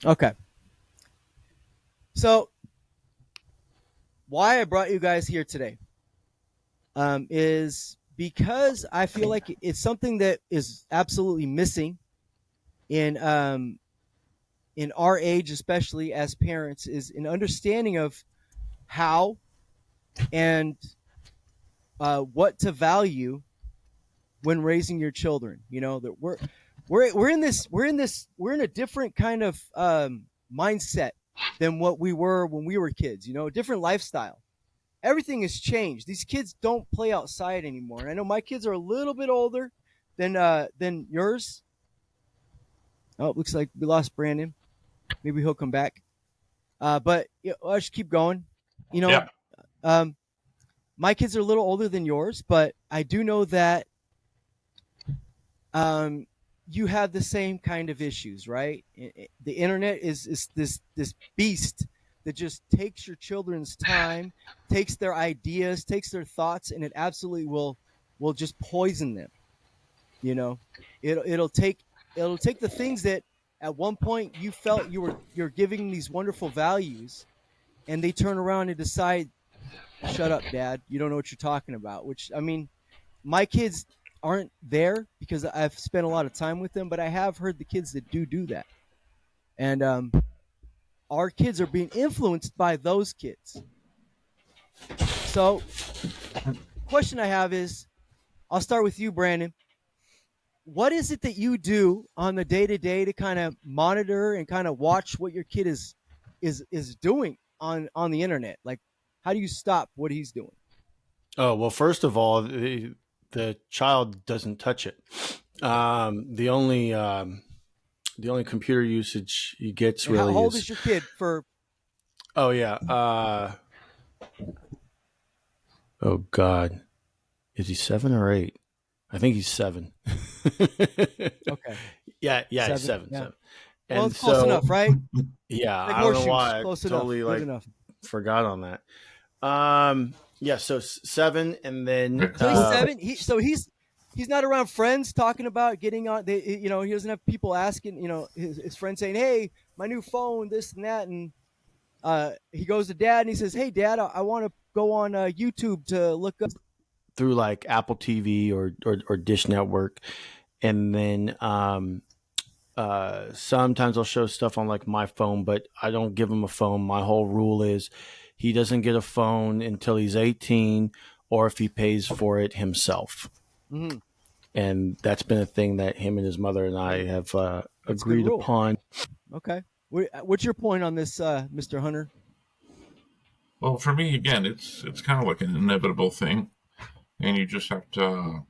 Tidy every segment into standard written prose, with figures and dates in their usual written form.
Okay. So why I brought you guys here today is because I feel like it's something that is absolutely missing in in our age, especially as parents, is an understanding of how and what to value when raising your children. You know that we're in a different kind of mindset than what we were when we were kids. You know, a different lifestyle. Everything has changed. These kids don't play outside anymore. And I know my kids are a little bit older than yours. Oh, it looks like we lost Brandon. Maybe he'll come back. But I'll just keep going. You know, Yeah. um, my kids are a little older than yours, but I do know that um, you have the same kind of issues, right? The internet is this beast that just takes your children's time, takes their ideas, takes their thoughts, and it absolutely will just poison them. You know, it'll take the things that at one point you felt you're giving these wonderful values, and they turn around and decide, "Shut up, Dad. You don't know what you're talking about." Which I mean, my kids aren't there because I've spent a lot of time with them, but I have heard the kids that do that, and our kids are being influenced by those kids. So, question I have is, I'll start with you, Brandon. What is it that you do on the day to day to kind of monitor and kind of watch what your kid is doing on the internet? Like, how do you stop what he's doing? Oh, well, first of all, the child doesn't touch it. The only computer usage he gets And how really old is, is your kid? For oh yeah, oh God, is he 7 or 8? I think he's 7. okay, Yeah, he's 7. seven, Yeah. 7. Well, And it's close so, enough, right? yeah, Like I don't know horseshoes, why I close enough, totally good like enough. forgot on that. Yeah, so 7, and then So he's 7. He's not around friends talking about getting on. He doesn't have people asking. His friends saying, "Hey, my new phone, this and that," and he goes to Dad and he says, "Hey, Dad, I want to go on YouTube to look up." through like Apple TV or Dish Network, and then sometimes I'll show stuff on like my phone, but I don't give him a phone. My whole rule is he doesn't get a phone until he's 18 or if he pays for it himself. Mm-hmm. And that's been a thing that him and his mother and I have That's a good agreed rule. upon. Okay, what's your point on this, Mr. Hunter? Well, for me, again, it's kind of like an inevitable thing, and you just have to,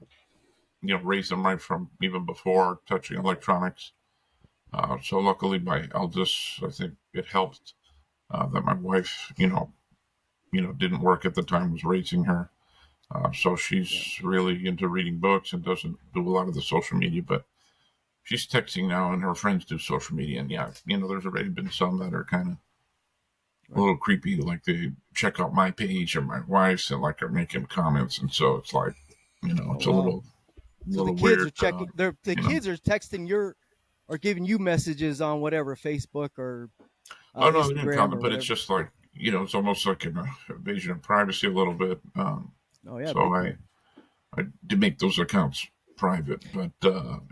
raise them right from even before touching electronics. So luckily, my eldest, I think it helped that my wife, didn't work at the time, was raising her. So Yeah. she's really into reading books and doesn't do a lot of the social media, but she's texting now, and her friends do social media. And yeah, there's already been some that are kind of a Right. little creepy, like they check out my page or my wife's and like are making comments, and so it's like, Oh it's a wow. So the little kids weird. are checking. The You know, kids are texting your or giving you messages on whatever Facebook or oh no, they didn't Instagram comment, or but it's whatever. just like it's almost like an invasion of privacy a little bit. Oh yeah, So big I time. I did make those accounts private, but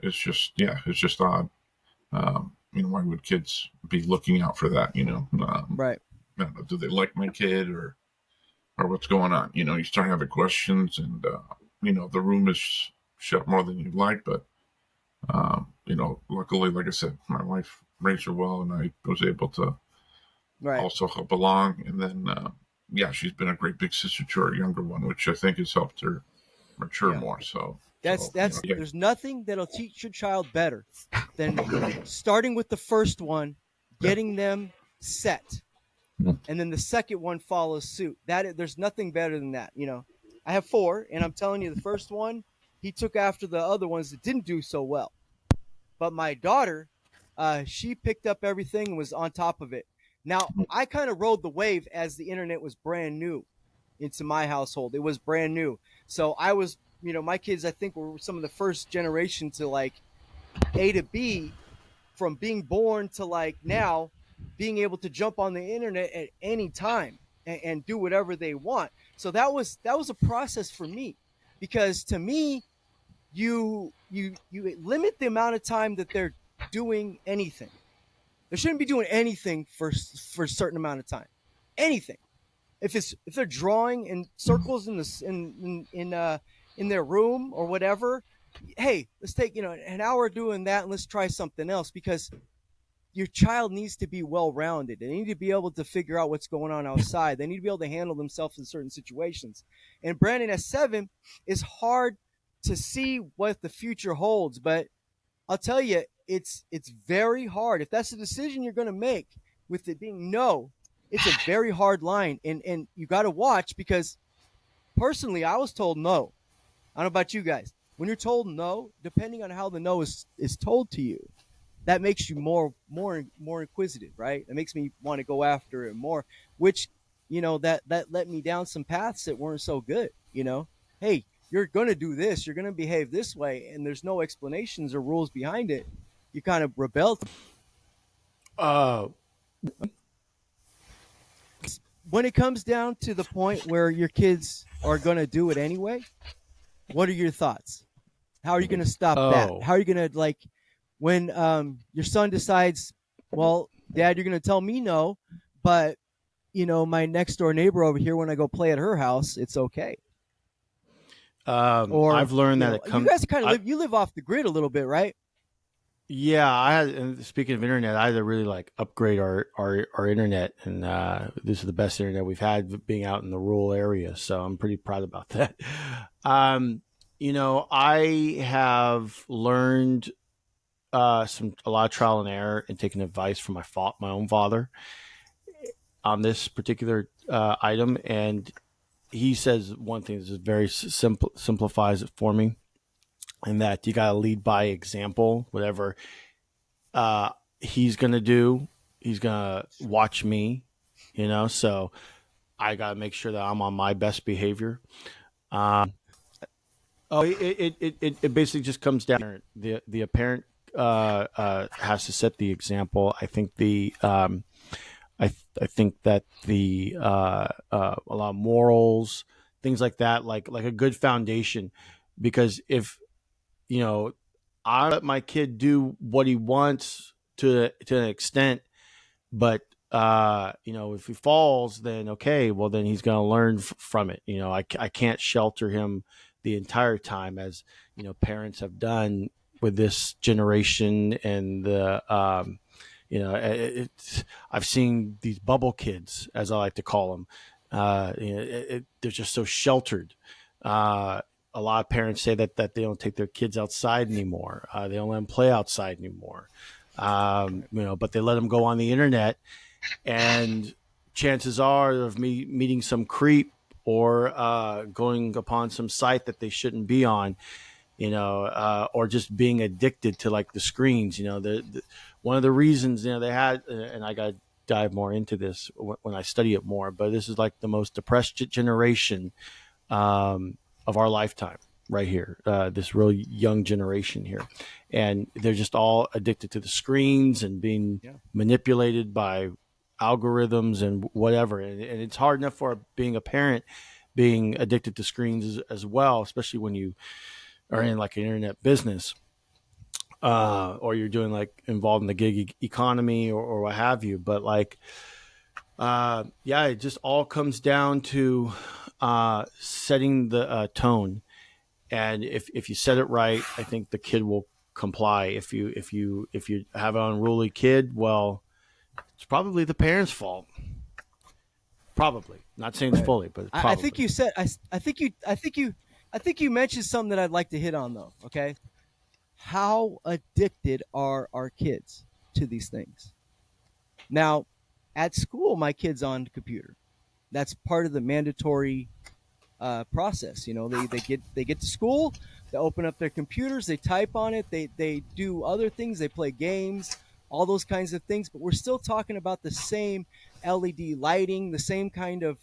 it's just it's just odd. Why would kids be looking out for that? Right. I don't know, do they like my kid or what's going on? You start having questions, and the room is shut more than you'd like, but luckily, like I said, my wife raised her well, and I was able to Right. also help along. And then, yeah, she's been a great big sister to her younger one, which I think has helped her mature Yeah. more. So, That's yeah, there's nothing that'll teach your child better than starting with the first one, yeah, getting them set, and then the second one follows suit. There's nothing better than that. I have 4, and I'm telling you, the first one he took after the other ones that didn't do so well. But my daughter, she picked up everything and was on top of it. Now I kind of rode the wave as the internet was brand new into my household. It was brand new, so I was, my kids, I think, were some of the first generation to like A to B from being born to like now being able to jump on the internet at any time and do whatever they want. So that was a process for me, because to me, you limit the amount of time that they're doing anything. They shouldn't be doing anything for a certain amount of time. Anything. If they're drawing in circles in this in their room or whatever, hey, let's take an hour doing that and let's try something else, because your child needs to be well rounded. They need to be able to figure out what's going on outside. They need to be able to handle themselves in certain situations. And Brandon at 7 is hard to see what the future holds, but I'll tell you, it's very hard. If that's the decision you're going to make, with it being no, it's a very hard line, and you got to watch, because personally, I was told no. I don't know about you guys. When you're told no, depending on how the no is told to you, that makes you more inquisitive, right? It makes me want to go after it more, which that led me down some paths that weren't so good. Hey, you're going to do this, you're going to behave this way, and there's no explanations or rules behind it. You kind of rebel. Uh, When it comes down to the point where your kids are going to do it anyway, what are your thoughts? How are you going to stop that? Oh. How are you going to, like, when your son decides, well, Dad, you're going to tell me no, but my next door neighbor over here, when I go play at her house, it's okay. Or I've learned that you guys kind of live off the grid a little bit, right? Yeah, I had. And speaking of internet, I had to really like upgrade our internet, and this is the best internet we've had, being out in the rural area. So I'm pretty proud about that. I have learned a lot of trial and error and taking advice from my own father on this particular item, and he says one thing that very simplifies it for me, and that you got to lead by example. Whatever he's going to do, he's going to watch me, so I got to make sure that I'm on my best behavior. It basically just comes down to the parent has to set the example. I think I think that a lot of morals, things like that, like a good foundation, because if I let my kid do what he wants to an extent, but if he falls, then okay, well then he's going to learn from it. I can't shelter him the entire time, as parents have done with this generation, and the I've seen these bubble kids, as I like to call them. They're just so sheltered. A lot of parents say that they don't take their kids outside anymore. They don't let them play outside anymore. But they let them go on the internet, and chances are of me meeting some creep or going upon some site that they shouldn't be on, or just being addicted to like the screens. One of the reasons they had, and I got to dive more into this when I study it more, but this is like the most depressed generation of our lifetime right here, this real young generation here, and they're just all addicted to the screens and being manipulated by algorithms and whatever, and it's hard enough for being a parent being addicted to screens as well, especially when you are in like an internet business, or you're doing like involved in the gig economy or what have you. But like, it just all comes down to setting the tone, and if you set it right, I think the kid will comply. If you have an unruly kid, well, it's probably the parents' fault. Probably, not saying it's fully, but probably. I think you said. I think you mentioned something that I'd like to hit on, though. Okay, how addicted are our kids to these things? Now, at school, my kid's on the computer. That's part of the mandatory process. They get to school, they open up their computers, they type on it, they do other things, they play games, all those kinds of things. But we're still talking about the same LED lighting, the same kind of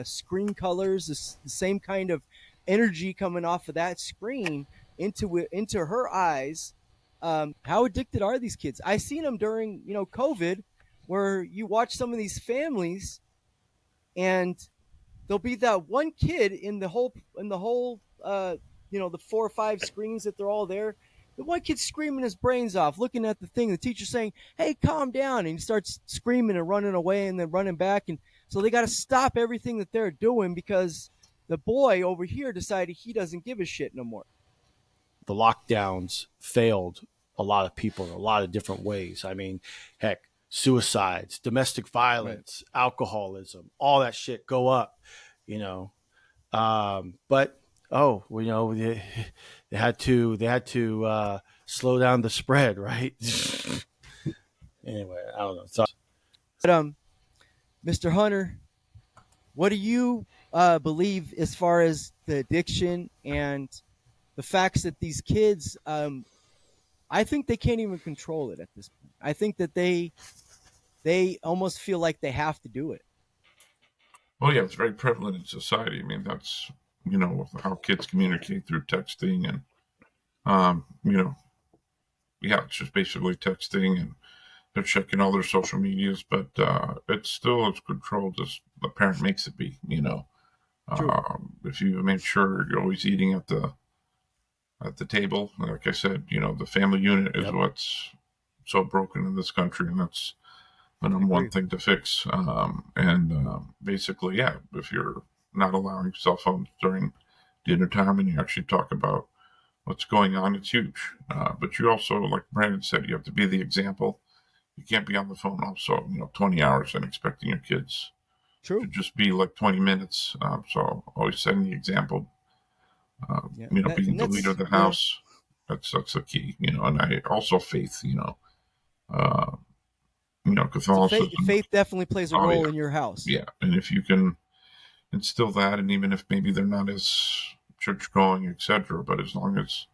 screen colors, the same kind of energy coming off of that screen into her eyes, How addicted are these kids? I seen them during COVID, where you watch some of these families, and there'll be that one kid in the whole the 4 or 5 screens that they're all there. The one kid screaming his brains off, looking at the thing. The teacher's saying, "Hey, calm down," and he starts screaming and running away, and then running back. And so they got to stop everything that they're doing because the boy over here decided he doesn't give a shit no more. The lockdowns failed a lot of people in a lot of different ways. I mean, heck, suicides, domestic violence, alcoholism, all that shit go up, you know. But they had to slow down the spread, right? Anyway, I don't know. So, But Mr. Hunter, what do you believe as far as the addiction and the facts that these kids? I think they can't even control it at this point. I think that they almost feel like they have to do it. Well, yeah, it's very prevalent in society. I mean, that's how kids communicate through texting and yeah, it's just basically texting and they're checking all their social medias, but it's still as controlled as the parent makes it be. True. If you make sure you're always eating at the table, like I said, the family unit is Yep. what's so broken in this country, and that's the number one thing to fix. Basically, yeah, if you're not allowing cell phones during dinner time and you actually talk about what's going on, it's huge. But you also, like Brandon said, you have to be the example. You can't be on the phone also, 20 hours and expecting your kids to True. just be like 20 minutes. So always setting the example, Yeah. being the leader of the house. That's the key, and I also faith, uh, So Catholicism. faith definitely plays a Oh, role yeah. in your house. Yeah. And if you can instill that, and even if maybe they're not as church going, etc., but as long as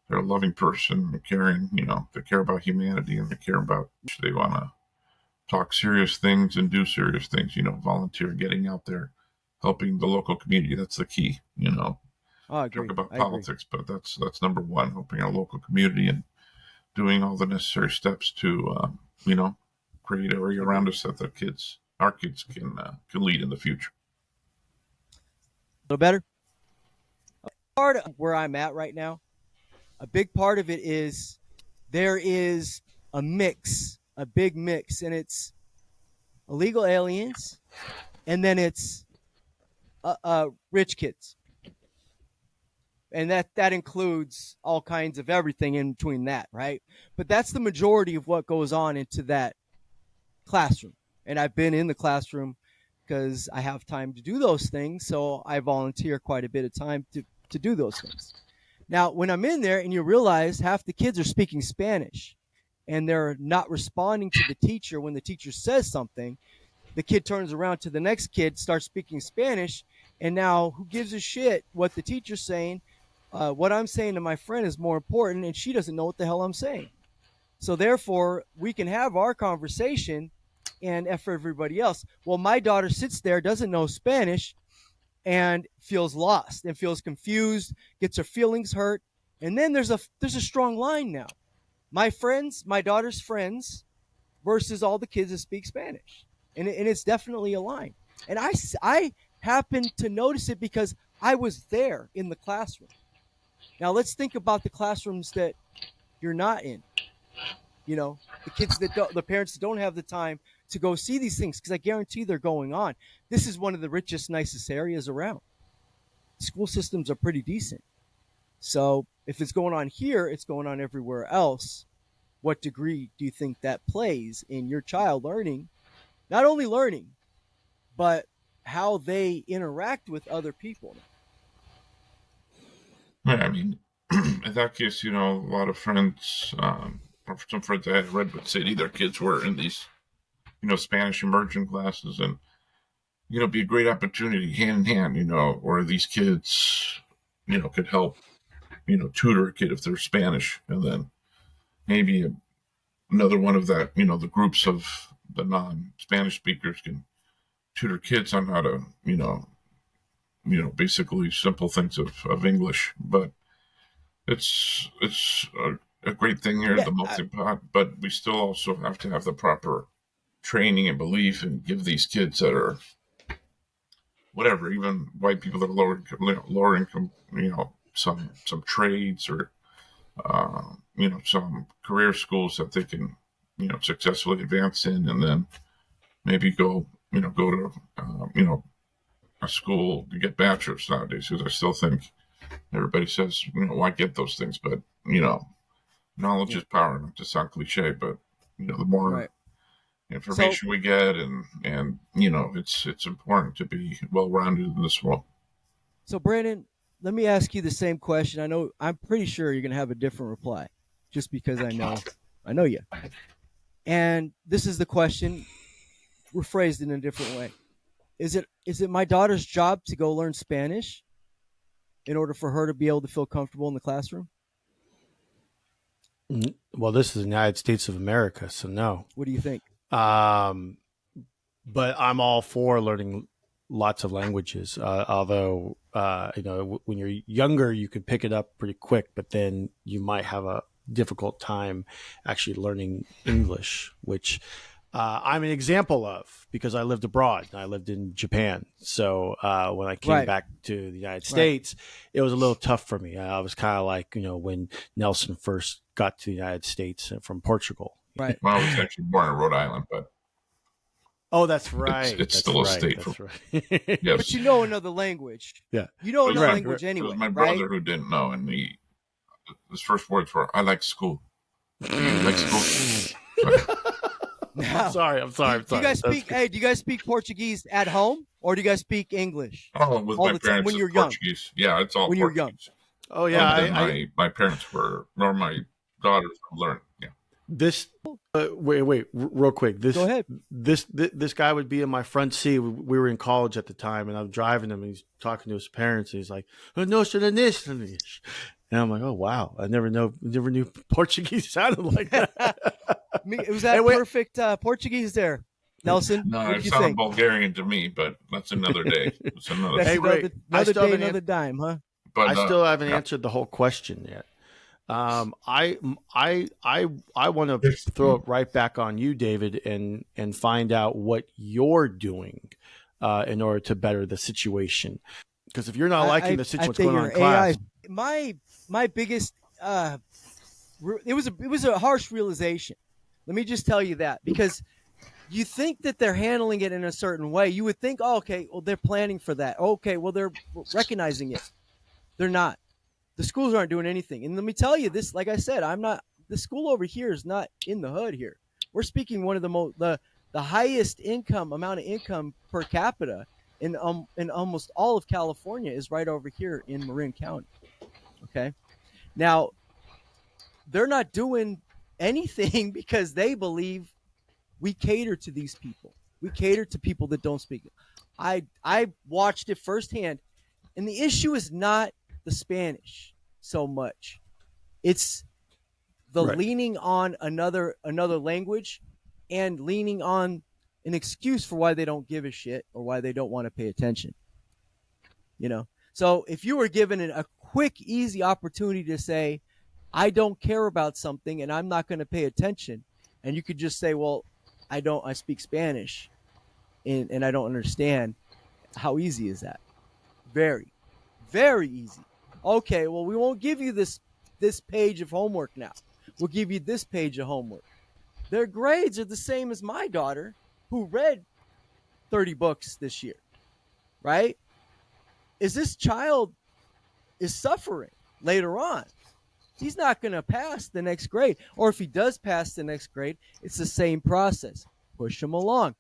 they're a loving person and caring, they care about humanity and they care about, they want to talk serious things and do serious things, volunteer, getting out there, helping the local community. That's the key, Oh, I agree. talk about I agree. politics, but that's number one, helping our local community and doing all the necessary steps to, create an area around us that our kids can lead in the future. A little better. Part of where I'm at right now, a big part of it is there is a big mix, and it's illegal aliens, and then it's rich kids, and that includes all kinds of everything in between that, right? But that's the majority of what goes on into that classroom, and I've been in the classroom because I have time to do those things, so I volunteer quite a bit of time to do those things. Now, when I'm in there and you realize half the kids are speaking Spanish and they're not responding to the teacher when the teacher says something, the kid turns around to the next kid, starts speaking Spanish, and now who gives a shit what the teacher's saying? What I'm saying to my friend is more important, and she doesn't know what the hell I'm saying. So therefore, we can have our conversation and F for everybody else. Well, my daughter sits there, doesn't know Spanish, and feels lost and feels confused, gets her feelings hurt. And then there's a strong line now. My daughter's friends versus all the kids that speak Spanish. And it's definitely a line. And I happened to notice it because I was there in the classroom. Now let's think about the classrooms that you're not in. The kids the parents that don't have the time to go see these things, because I guarantee they're going on. This is one of the richest, nicest areas around. School systems are pretty decent. So if it's going on here, it's going on everywhere else. What degree do you think that plays in your child learning? Not only learning, but how they interact with other people. Yeah, I mean, in that case, a lot of friends, or some friends I had in Redwood City, their kids were in these, Spanish immersion classes, and be a great opportunity, hand in hand, where these kids, could help, tutor a kid if they're Spanish, and then maybe another one of that, the groups of the non-Spanish speakers can tutor kids on how to, basically simple things of English. But it's a great thing here, Yeah, the melting pot, but we still also have to have the proper training and belief and give these kids that are whatever, even white people that are lower income, some trades or some career schools that they can successfully advance in, and then maybe go to a school to get bachelor's nowadays. Because I still think everybody says why get those things, but knowledge is power. Not to sound cliche, but the more right. information we get, and it's important to be well rounded in this world. So Brandon, let me ask you the same question. I'm pretty sure you're going to have a different reply, just because I know you. And this is the question rephrased in a different way. Is it my daughter's job to go learn Spanish in order for her to be able to feel comfortable in the classroom? Well, this is the United States of America, so no. What do you think? But I'm all for learning lots of languages. Although, when you're younger, you can pick it up pretty quick, but then you might have a difficult time actually learning English, which I'm an example of because I lived abroad. I lived in Japan. So when I came back to the United States, it was a little tough for me. I was kind of like, when Nelson first got to the United States from Portugal. Right. Well, I was actually born in Rhode Island, but oh, that's right. It's still a state. That's right. Yes. But you know another lanlanguage. Yeah. You know another Right. language anyway. It was my right? brother who didn't know, and his first words were, "I like school." You like school? Now, I'm sorry. Do you guys speak? Hey, do you guys speak Portuguese at home, or do you guys speak English? Oh, with all my the time parents, when you're Portuguese. young. Yeah, it's all when Portuguese. you're young. Oh yeah, my parents were, nor my daughters learned. Yeah. This wait, real quick. Go ahead. This guy would be in my front seat. We were in college at the time, and I'm driving him, and he's talking to his parents, and he's like, "No, and I'm like, "Oh wow, I never knew Portuguese sounded like that." It was that perfect Portuguese there, Nelson. No, what it you sounded think? Bulgarian to me, but that's another day. It's another That's day. another day, another dime, huh? But I still haven't answered the whole question yet. I want to throw it right back on you, David, and find out what you're doing in order to better the situation. Because if you're not liking the situation, what's going on in class? My biggest it was a harsh realization. Let me just tell you that, because you think that they're handling it in a certain way. You would think, oh, okay, well, they're planning for that. Okay, well, they're recognizing it. They're not. The schools aren't doing anything. And let me tell you this, like I said, the school over here is not in the hood here. We're speaking one of the highest amount of income per capita in almost all of California is right over here in Marin County. Okay. Now, they're not doing anything because they believe we cater to these people. We cater to people that don't speak it. I watched it firsthand, and the issue is not the Spanish so much. It's the leaning on another language and leaning on an excuse for why they don't give a shit or why they don't want to pay attention. So if you were given a quick, easy opportunity to say, I don't care about something and I'm not going to pay attention, and you could just say, well, I speak Spanish and I don't understand. How easy is that? Very, very easy. Okay, well, we won't give you this page of homework now. We'll give you this page of homework. Their grades are the same as my daughter, who read 30 books this year, right? This child is suffering later on. He's not going to pass the next grade. Or if he does pass the next grade, it's the same process. Push him along.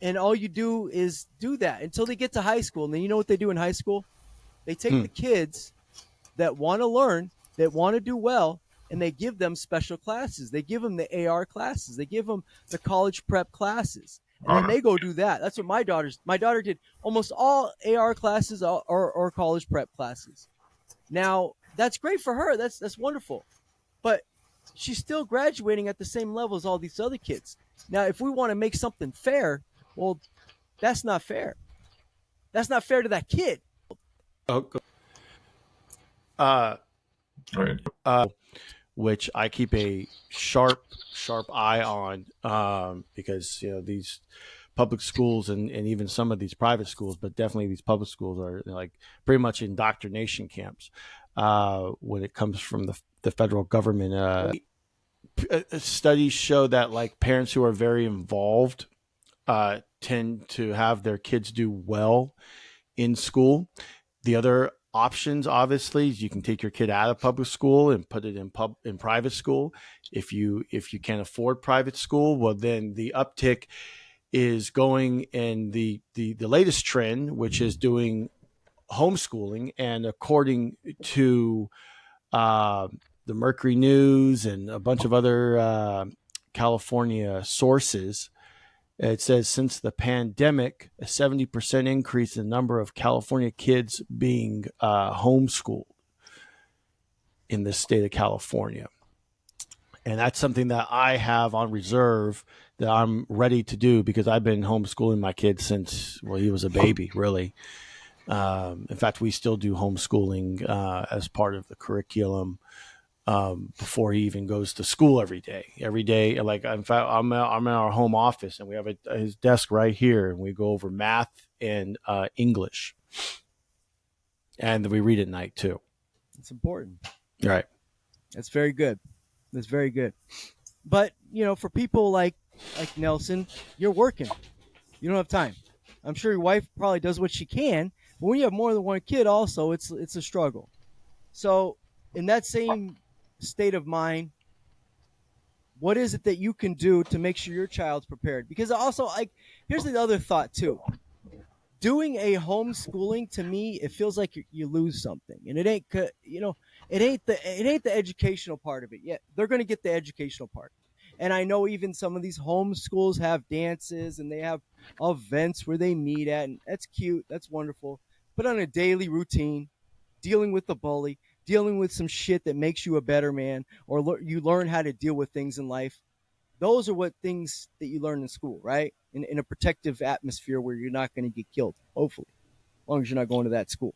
And all you do is do that until they get to high school. And then you know what they do in high school? They take the kids that want to learn, that want to do well, and they give them special classes. They give them the AR classes. They give them the college prep classes. And then they go do that. That's what my daughter did almost all AR classes or college prep classes. Now, that's great for her. That's wonderful. But she's still graduating at the same level as all these other kids. Now, if we want to make something fair, well, that's not fair. That's not fair to that kid. Right. which I keep a sharp eye on, because these public schools and even some of these private schools, but definitely these public schools are like pretty much indoctrination camps when it comes from the federal government. Studies show that like parents who are very involved tend to have their kids do well in school. The other options, obviously, is you can take your kid out of public school and put it in private school. If you can't afford private school, well, then the uptick is going in the latest trend, which is doing homeschooling. And according to the Mercury News and a bunch of other California sources, it says since the pandemic, a 70% increase in the number of California kids being homeschooled in the state of California. And that's something that I have on reserve that I'm ready to do because I've been homeschooling my kid since, well, he was a baby, really. In fact, we still do homeschooling as part of the curriculum before he even goes to school every day. Every day, like in fact, I'm in our home office and we have his desk right here, and we go over math and English, and we read at night too. It's important. Right. That's very good. That's very good. But for people like Nelson, you're working. You don't have time. I'm sure your wife probably does what she can, but when you have more than one kid, also it's a struggle. So in that same state of mind, what is it that you can do to make sure your child's prepared? Because also, here's the other thought too. Doing a homeschooling, to me, it feels like you lose something, and it ain't the educational part of it yet. They're going to get the educational part, and I know even some of these homeschools have dances and they have events where they meet at, and that's cute, that's wonderful. But on a daily routine, dealing with the bully, dealing with some shit that makes you a better man, or you learn how to deal with things in life. Those are what things that you learn in school, right? In a protective atmosphere where you're not going to get killed, hopefully, as long as you're not going to that school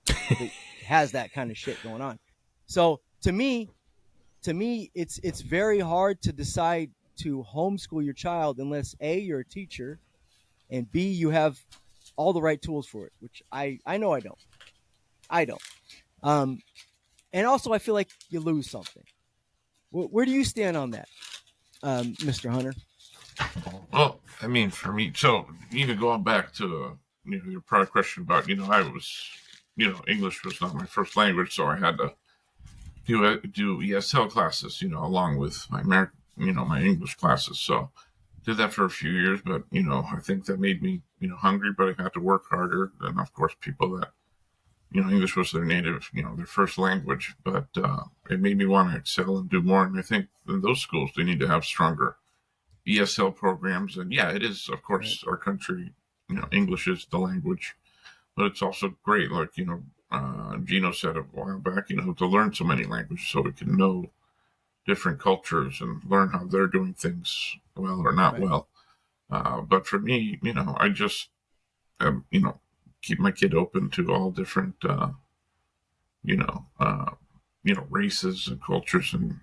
that has that kind of shit going on. So to me, it's very hard to decide to homeschool your child unless A, you're a teacher, and B, you have all the right tools for it, which I know I don't. And also, I feel like you lose something. Where do you stand on that, Mr. Hunter? Well, I mean, for me, so even going back to your prior question about I was English was not my first language, so I had to do ESL classes, along with my my English classes. So did that for a few years, but I think that made me hungry, but I had to work harder. And of course, people that English was their native, their first language, but it made me want to excel and do more. And I think in those schools, they need to have stronger ESL programs. And yeah, it is, of course, our country, English is the language, but it's also great. Like, Gino said a while back, to learn so many languages so we can know different cultures and learn how they're doing things well or not well. But for me, I just, keep my kid open to all different, races and cultures and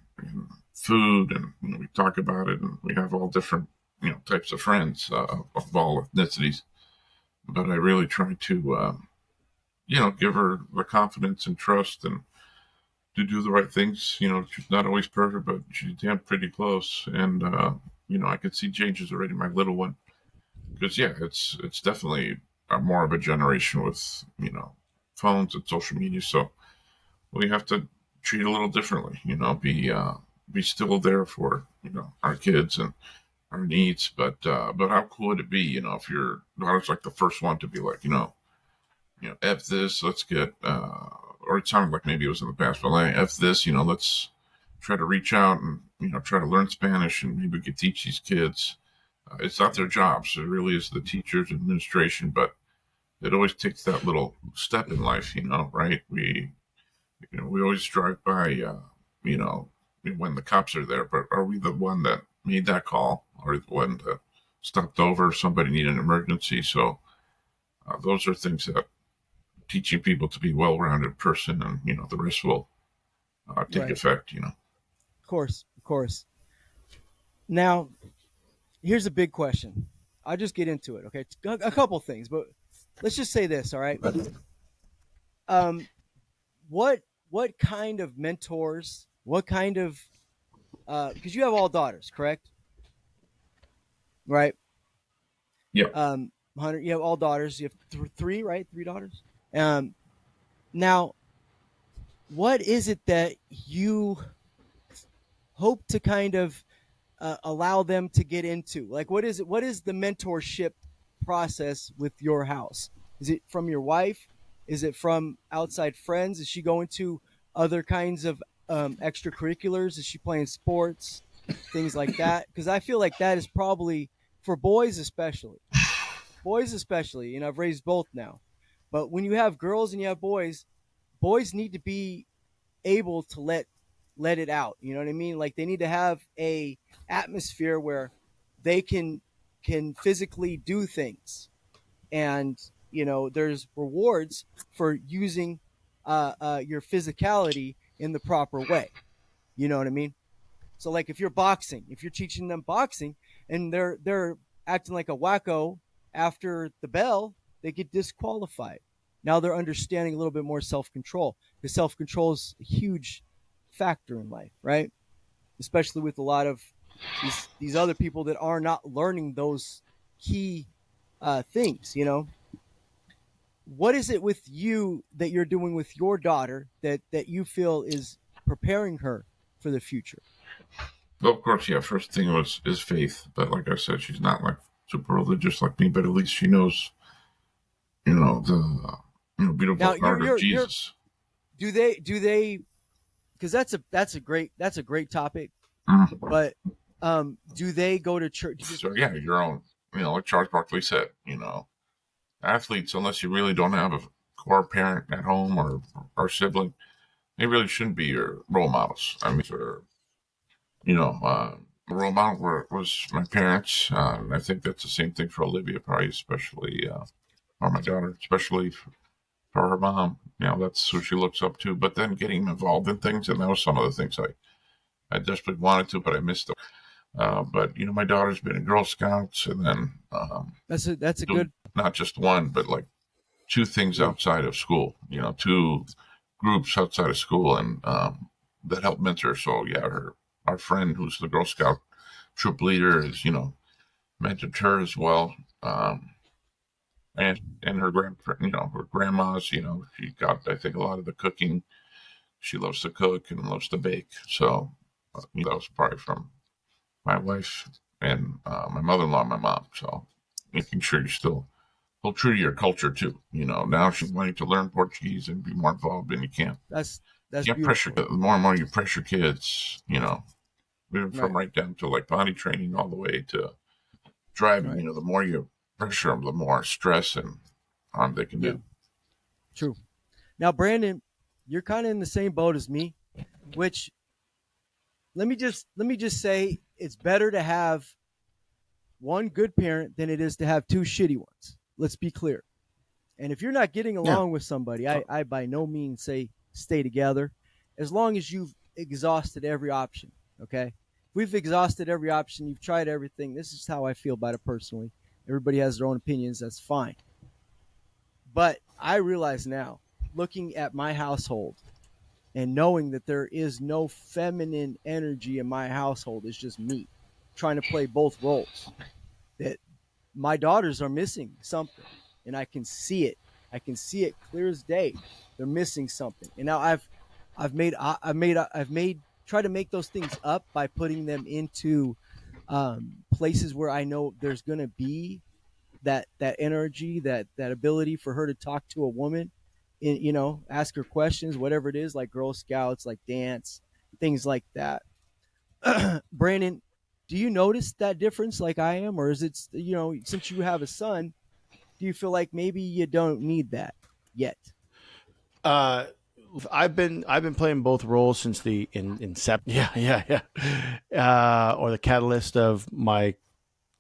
food, and we talk about it, and we have all different, types of friends of all ethnicities. But I really try to, give her the confidence and trust and to do the right things. She's not always perfect, but she's damn pretty close. And I could see changes already in my little one, because it's definitely more of a generation with phones and social media. So we have to treat it a little differently. Be still there for our kids and our needs. But how cool would it be if your daughter's like the first one to be like F this, let's get or it sounded like maybe it was in the past, but like F this, let's try to reach out and try to learn Spanish, and maybe we could teach these kids. It's not their jobs. It really is the teachers and administration, but it always takes that little step in life, right? We always drive by, when the cops are there, but are we the one that made that call, or the one that stopped over if somebody needed an emergency? So those are things that teaching people to be a well-rounded person, and the rest will take Right. effect. Of course. Of course. Now, here's a big question. I'll just get into it. Okay. A couple things, but let's just say this. All right. Um, what kind of mentors? What kind of because you have all daughters, correct? Right. Yeah. Hunter, you have all daughters. You have three, right? Three daughters. Um, now, what is it that you hope to kind of allow them to get into? Like, what is it? What is the mentorship process with your house? Is it from your wife? Is it from outside friends? Is she going to other kinds of extracurriculars? Is she playing sports, things like that? Because I feel like that is probably for boys, especially. Boys, especially. You know, I've raised both now, but when you have girls and you have boys, boys need to be able to let it out. You know what I mean? Like they need to have a atmosphere where they can physically do things, and there's rewards for using your physicality in the proper way. You know what I mean? So like if you're boxing, if you're teaching them boxing, and they're acting like a wacko after the bell, they get disqualified. Now they're understanding a little bit more self control, because self control is a huge factor in life, right? Especially with a lot of these other people that are not learning those key things. What is it with you that you're doing with your daughter that you feel is preparing her for the future? Well, of course, yeah. First thing is faith, but like I said, she's not like super religious like me. But at least she knows, the Now beautiful heart of you're Jesus. do they because that's a great topic, Mhm. but do they go to church? So yeah, your own. Like Charles Barkley said, athletes, unless you really don't have a core parent at home or sibling, they really shouldn't be your role models. I mean, or a role model was my parents. And I think that's the same thing for Olivia, probably, especially, or my daughter, especially for her mom. That's who she looks up to. But then getting involved in things, and that was some of the things I desperately wanted to, but I missed them. But my daughter's been in Girl Scouts, and then That's a good. not just one, but like two things True. outside of school. Two groups outside of school, and that helped mentor. So yeah, our friend who's the Girl Scout troop leader is mentored her as well. And her her grandmas. She got, I think, a lot of the cooking. She loves to cook and loves to bake. So that was probably from my wife and my mother-in-law, and my mom. So making sure you're still hold true to your culture too. Now she's wanting to learn Portuguese and be more involved, and you can't. That's You can't pressure. beautiful. The more and more you pressure kids, even from Right. right down to like body training all the way to driving. Right. The more you pressure them, the more stress and harm they can Yeah. do. True. Now, Brandon, you're kind of in the same boat as me, which let me just say it's better to have one good parent than it is to have two shitty ones. Let's be clear. And if you're not getting Yeah. along with somebody, I by no means say stay together, as long as you've exhausted every option. Okay. If we've exhausted every option, you've tried everything. This is how I feel about it personally. Everybody has their own opinions. That's fine. But I realize now, looking at my household and knowing that there is no feminine energy in my household, it's just me trying to play both roles, that my daughters are missing something, and I can see it. I can see it clear as day. They're missing something, and now I've made try to make those things up by putting them into places where I know there's going to be that energy, that ability for her to talk to a woman, and ask her questions, whatever it is, like Girl Scouts, like dance, things like that. Brandon, do you notice that difference like I am, or is it since you have a son, do you feel like maybe you don't need that yet? Uh, I've been playing both roles since the inception. Or the catalyst of my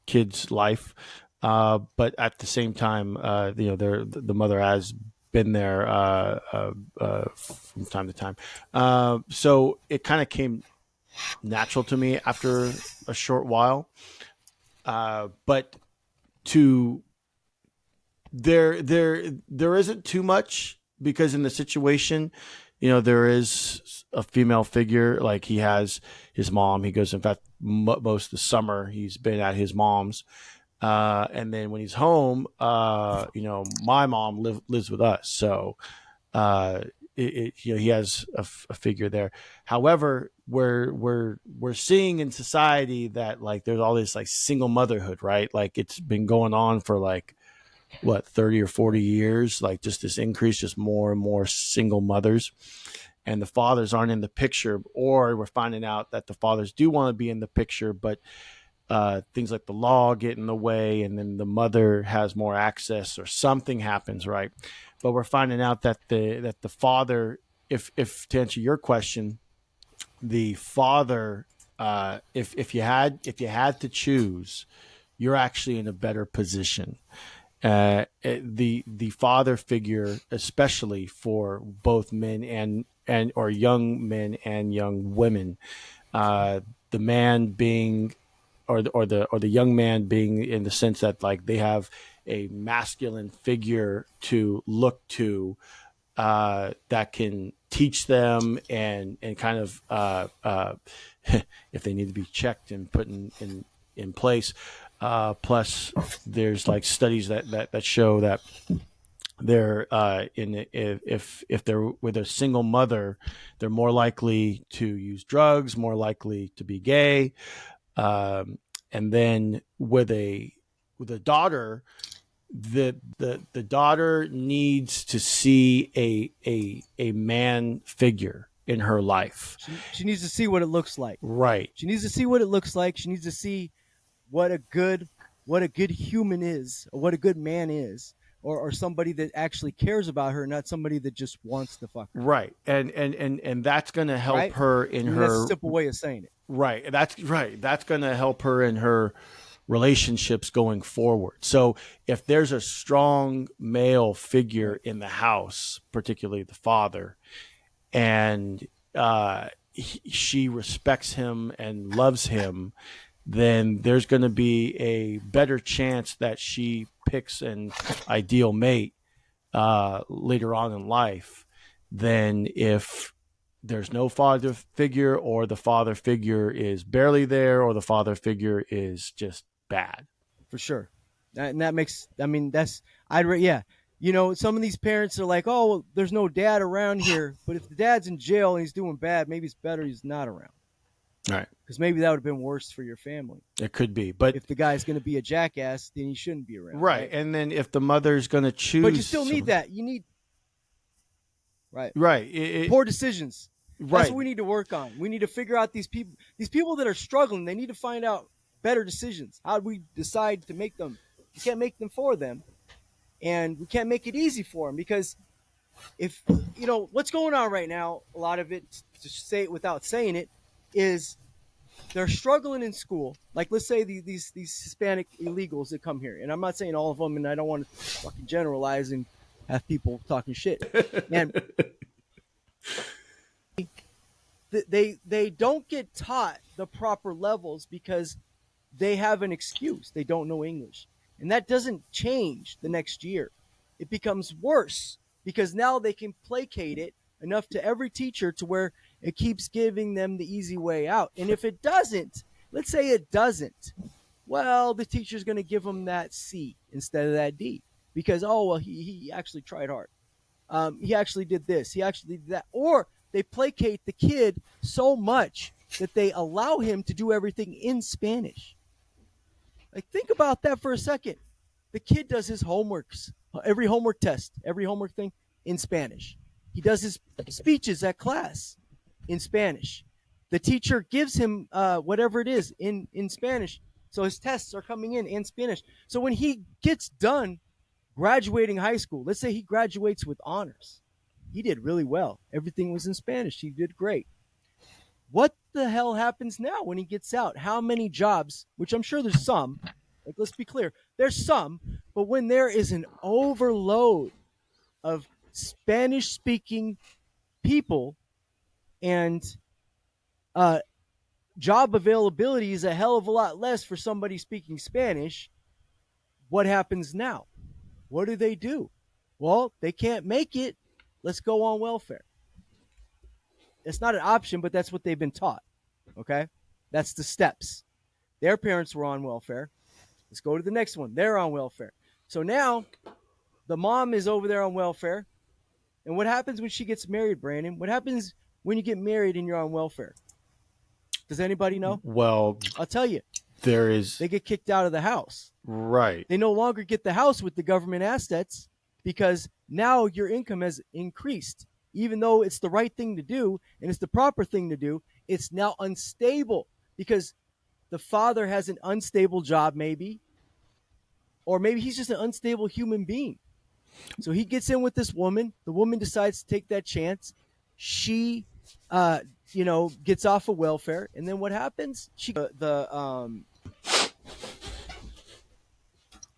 kid's life. But at the same time, the mother has been there from time to time. So it kind of came natural to me after a short while. But to there isn't too much, because in the situation, there is a female figure. Like, he has his mom. He goes, in fact, most of the summer he's been at his mom's. And then when he's home, my mom lives with us. So, he has a figure there. However, we're seeing in society that, like, there's all this, like, single motherhood, right? Like, it's been going on for, like, what, 30 or 40 years, like, just this increase, just more and more single mothers, and the fathers aren't in the picture, or we're finding out that the fathers do want to be in the picture, but things like the law get in the way, and then the mother has more access, or something happens, right? But we're finding out that the father, if to answer your question, the father, if you had to choose, you're actually in a better position. The father figure, especially for both men and or young men and young women, the man being, or the young man being, in the sense that, like, they have a masculine figure to look to, that can teach them and kind of if they need to be checked and put in place. Plus, there's, like, studies that show that they're if they're with a single mother, they're more likely to use drugs, more likely to be gay. And then with a daughter, the daughter needs to see a man figure in her life. She needs to see what it looks like. Right. She needs to see what it looks like. She needs to see what a good human is, or what a good man is, or somebody that actually cares about her, not somebody that just wants to fuck her. Right. And that's going to help, right, her in her. That's a simple way of saying it. Right. That's right. That's going to help her in her relationships going forward. So if there's a strong male figure in the house, particularly the father, and she respects him and loves him, then there's going to be a better chance that she picks an ideal mate later on in life than if there's no father figure, or the father figure is barely there, or the father figure is just bad. For sure. And that makes, I mean, that's, some of these parents are like, oh, well, there's no dad around here. But if the dad's in jail and he's doing bad, maybe it's better he's not around. Right. Because maybe that would have been worse for your family. It could be. But if the guy's going to be a jackass, then he shouldn't be around. Right. And then if the mother's going to choose. But you still need that. You need. Right. Right. Poor decisions. Right. That's what we need to work on. We need to figure out these people that are struggling. They need to find out better decisions. How do we decide to make them? We can't make them for them. And we can't make it easy for them, because if, what's going on right now, a lot of it, to say it without saying it, is they're struggling in school. Like, let's say these Hispanic illegals that come here, and I'm not saying all of them, and I don't want to fucking generalize and have people talking shit. And they don't get taught the proper levels because they have an excuse. They don't know English. And that doesn't change the next year. It becomes worse because now they can placate it enough to every teacher to where it keeps giving them the easy way out. And if it doesn't, let's say it doesn't, well, the teacher's going to give them that C instead of that D because, oh, well, he actually tried hard. He actually did this. He actually did that. Or they placate the kid so much that they allow him to do everything in Spanish. Like, think about that for a second. The kid does his homeworks, every homework test, every homework thing in Spanish. He does his speeches at class in Spanish. The teacher gives him whatever it is in Spanish. So his tests are coming in Spanish. So when he gets done graduating high school, let's say he graduates with honors. He did really well. Everything was in Spanish. He did great. What the hell happens now when he gets out? How many jobs, which I'm sure there's some, like, let's be clear, there's some, but when there is an overload of Spanish speaking people and job availability is a hell of a lot less for somebody speaking Spanish. What happens now? What do? Well, they can't make it. Let's go on welfare. It's not an option, but that's what they've been taught. Okay? That's the steps. Their parents were on welfare. Let's go to the next one. They're on welfare. So now the mom is over there on welfare. And what happens when she gets married, Brandon? What happens when you get married and you're on welfare? Does anybody know? Well, I'll tell you. there is They get kicked out of the house. right. They no longer get the house with the government assets because now your income has increased. Even though it's the right thing to do and it's the proper thing to do, it's now unstable because the father has an unstable job, maybe, or maybe he's just an unstable human being. So he gets in with this woman. The woman decides to take that chance. She, gets off of welfare, and then what happens?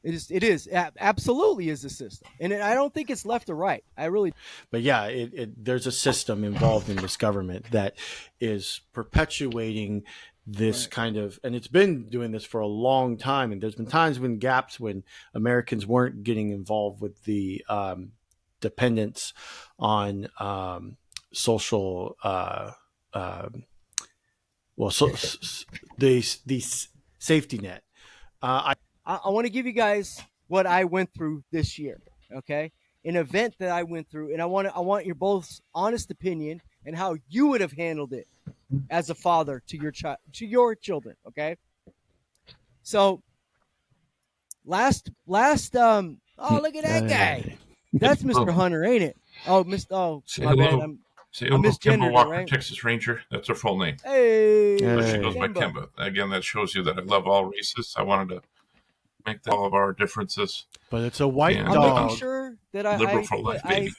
It is absolutely is a system, and I don't think it's left or right. I really. But yeah, there's a system involved in this government that is perpetuating this Right. kind of, and it's been doing this for a long time. And there's been times when gaps when Americans weren't getting involved with the dependence on social, the safety net. I want to give you guys what I went through this year. Okay, an event that I went through, and I want your both honest opinion and how you would have handled it as a father to your children. Okay, so last oh, look at that guy. That's Mr. Hunter, ain't it? Oh, Say my hello. bad. Say I hello, misgendered Kimber it, Walker, right? Texas Ranger. That's her full name. Hey, But she Hey. goes by Kimba. Kimba. Again, that shows you that I love all races. I wanted to make that all of our differences. But it's a white Yeah. I'm dog. making sure that Liberal for life, I baby.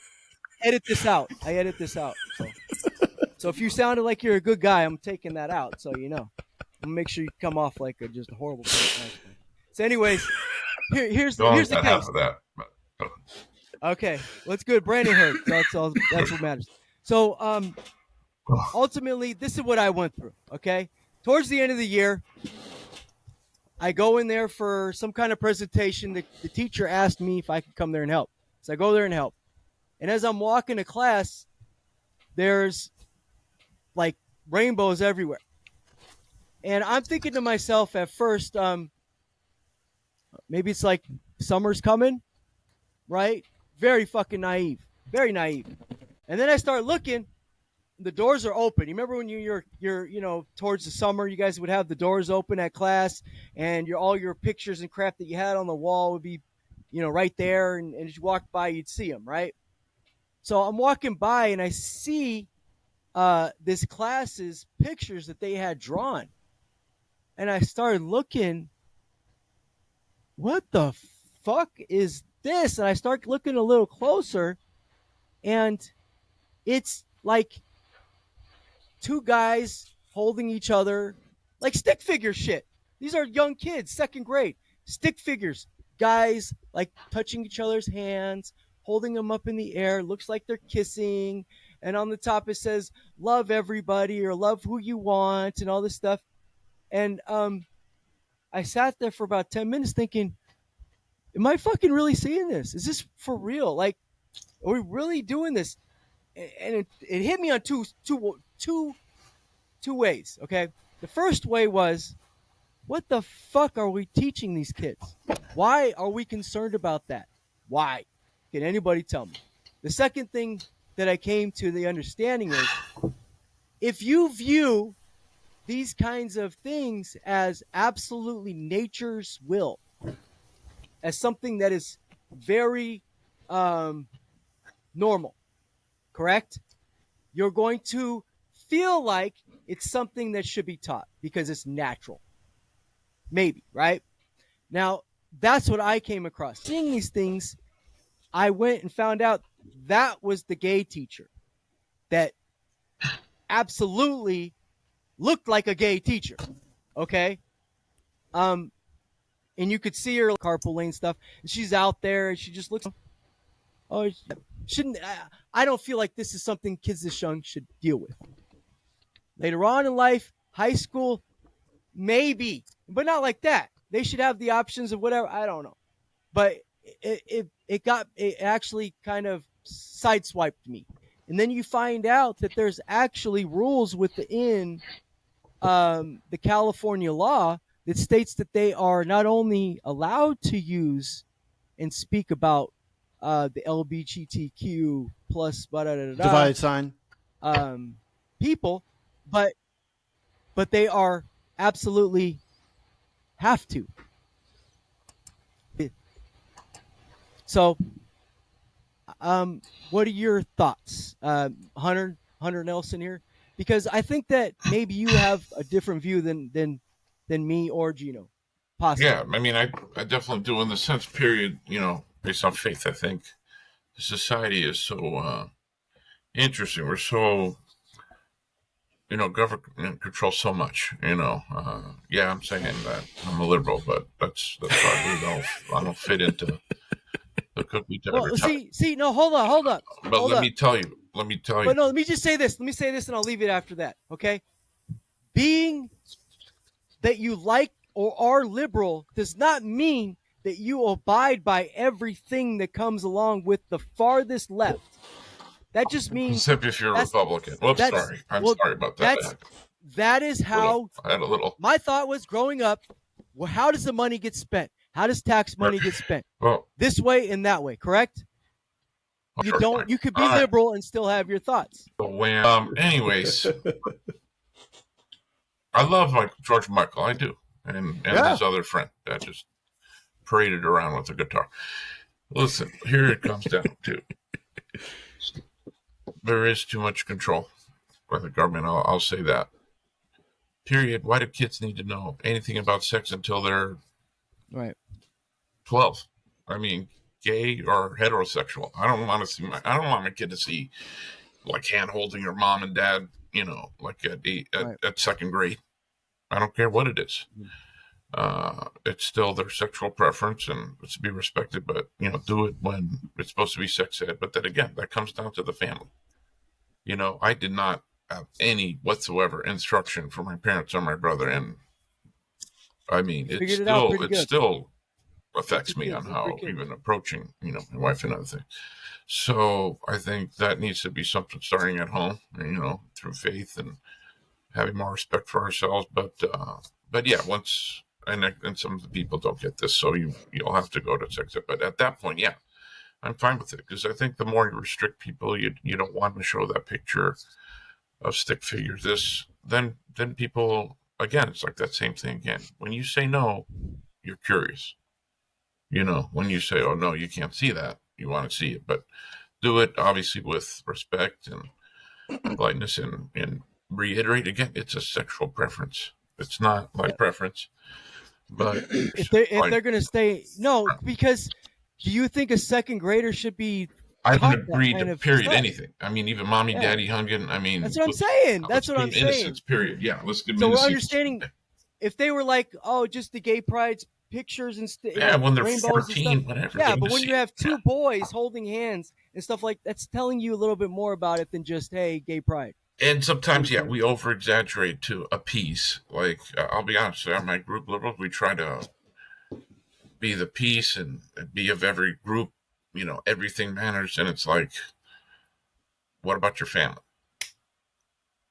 edit this out. So if you sounded like you're a good guy, I'm taking that out. So you know, I'm gonna make sure you come off like just a horrible person. So, anyways, here's Don't the got half case. of that. But, Okay, let's good. Brandon heard. That's all. That's what matters. So ultimately, this is what I went through. Okay, towards the end of the year, I go in there for some kind of presentation. The teacher asked me if I could come there and help. So I go there and help. And as I'm walking to class, there's like rainbows everywhere. And I'm thinking to myself at first, maybe it's like summer's coming, right? Very fucking naive. Very naive. And then I start looking, the doors are open. You remember when you're towards the summer, you guys would have the doors open at class, and all your pictures and crap that you had on the wall would be, right there, and as you walk by, you'd see them, right? So I'm walking by, and I see this class's pictures that they had drawn, and I started looking. What the fuck is this? And I start looking a little closer, and it's like two guys holding each other like stick figure shit. These are young kids, second grade. Stick figures. Guys like touching each other's hands, holding them up in the air. Looks like they're kissing. And on the top it says, love everybody or love who you want and all this stuff. And I sat there for about 10 minutes thinking, am I fucking really seeing this? Is this for real? Like, are we really doing this? And it hit me on two ways. Okay, the first way was, what the fuck are we teaching these kids? Why are we concerned about that? Why? Can anybody tell me? The second thing that I came to the understanding is, if you view these kinds of things as absolutely nature's will, as something that is very normal, correct? You're going to feel like it's something that should be taught because it's natural. Maybe, right? Now, that's what I came across. Seeing these things, I went and found out that was the gay teacher that absolutely looked like a gay teacher. Okay? And you could see her carpool lane stuff, and she's out there and she just looks, oh, shouldn't. I don't feel like this is something kids this young should deal with. Later on in life, high school, maybe, but not like that. They should have the options of whatever. I don't know, but it actually kind of sideswiped me, and then you find out that there's actually rules within the California law that states that they are not only allowed to use and speak about the LGBTQ plus Divided sign. People, but they are absolutely have to. So, what are your thoughts, Hunter Nelson here? Because I think that maybe you have a different view than me or Gino. Possibly. Yeah, I mean, I definitely do in the sense, period, based on faith. I think the society is so interesting. We're so, government controls so much, yeah, I'm saying that I'm a liberal, but that's why I don't fit into the cookie cutter. Well, see, no, hold on. But let me tell you. But no, let me just say this. Let me say this, and I'll leave it after that. Okay, being that you like or are liberal does not mean that you abide by everything that comes along with the farthest left. That just means except if you're a Republican. Well, sorry. I'm sorry about that. That is how I had a little. My thought was growing up. Well, how does the money get spent? How does tax money get spent? Well, this way and that way, correct? You sure, don't. fine. You could be liberal and still have your thoughts. Anyways, I love George Michael. I do, and his other friend that just paraded around with a guitar. Listen, here it comes down to. There is too much control by the government. I'll say that. Period. Why do kids need to know anything about sex until they're 12? I mean, gay or heterosexual. I don't want my kid to see like hand holding your mom and dad, like at second grade. I don't care what it is. It's still their sexual preference and it's to be respected, but do it when it's supposed to be sex ed. But then again, that comes down to the family. I did not have any whatsoever instruction from my parents or my brother, and I mean, it still affects me on how even approaching, my wife and other things. So I think that needs to be something starting at home, through faith and having more respect for ourselves. But yeah, once and some of the people don't get this, so you'll have to go to sex ed. But at that point, yeah, I'm fine with it because I think the more you restrict people, you don't want to show that picture of stick figures. Then people, again, it's like that same thing again. When you say no, you're curious. When you say, oh no, you can't see that, you want to see it, but do it obviously with respect and politeness and reiterate again, it's a sexual preference. It's not my preference. But if they're going to stay, no, because do you think a second grader should be? I don't agree to period anything. I mean, even mommy, daddy hugging. I mean, that's what I'm saying. That's what I'm saying. Innocence, period. Yeah, let's give. So we're understanding. If they were like, oh, just the gay prides pictures and when they're 14, whatever. Yeah, but when you have two boys holding hands and stuff like that's telling you a little bit more about it than just hey, gay pride. And sometimes, yeah, we over exaggerate to appease. Like, I'll be honest, my group liberals, we try to be the peace and be of every group. Everything matters. And it's like, what about your family?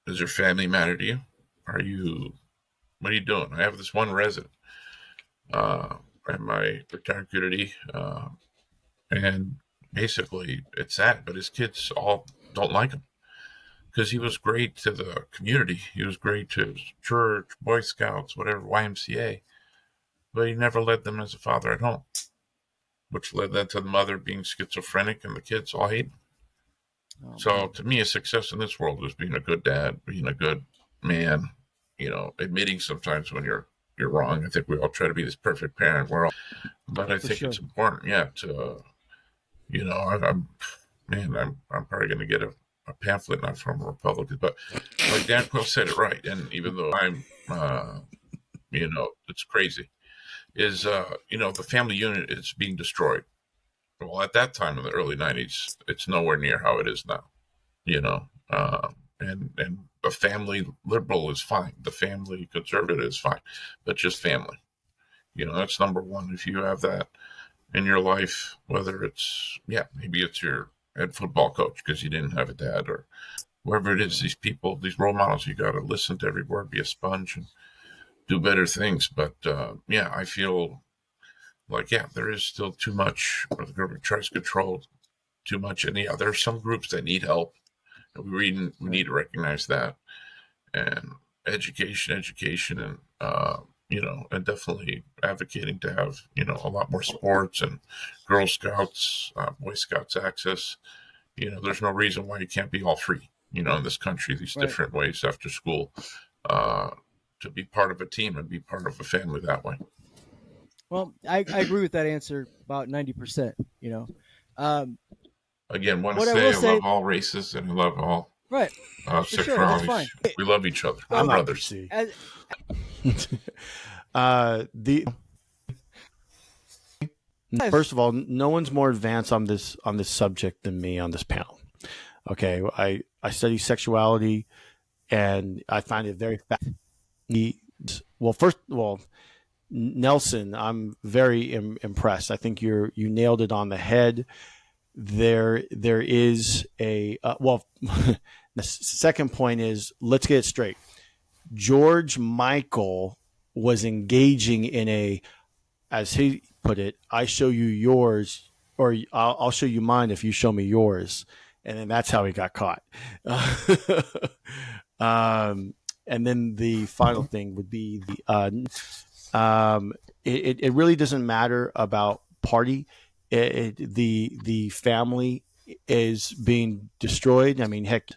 Does your family matter to you? What are you doing? I have this one resident at my retired community, and basically it's sad, but his kids all don't like him because he was great to the community. He was great to his church, Boy Scouts, whatever, YMCA, but he never led them as a father at home, which led then to the mother being schizophrenic and the kids all hate him. So to me, a success in this world is being a good dad, being a good man, admitting sometimes when you're wrong. I think we all try to be this perfect parent. But I think it's important, yeah, to, I'm probably going to get a pamphlet, not from a Republican, but like Dan Quayle said it right. And even though I'm, it's crazy, is, the family unit is being destroyed. Well, at that time in the early '90s, it's nowhere near how it is now. You know, and the family liberal is fine. The family conservative is fine, but just family. You know, that's number one. If you have that in your life, whether it's, yeah, maybe it's your head football coach because you didn't have a dad, or whoever it is, these people, these role models, you got to listen to every word, be a sponge, and do better things. But yeah, I feel like, yeah, there is still too much. The government tries to control too much, and yeah, there are some groups that need help. And we need to recognize that, and education, and you know, and definitely advocating to have, you know, a lot more sports and Girl Scouts, Boy Scouts access. You know, there's no reason why you can't be all free. You know, in this country, these Right. different ways after school, uh, to be part of a team and be part of a family that way. Well, I agree with that answer about 90%. You know, um, Again, want to what I will say I say, love all races and I love all right, for sure, that's sexualities. fine. We love each other. We're I'm not brothers. PC. As, The First of all, no one's more advanced on this subject than me on this panel. Okay, I study sexuality, and I find it very well. Nelson, I'm very impressed. I think you nailed it on the head. There is a the second point is, let's get it straight. George Michael was engaging in a, as he put it, I show you yours, or I'll show you mine if you show me yours. And then that's how he got caught. And then the final thing would be it really doesn't matter about party. The family is being destroyed. I mean, heck,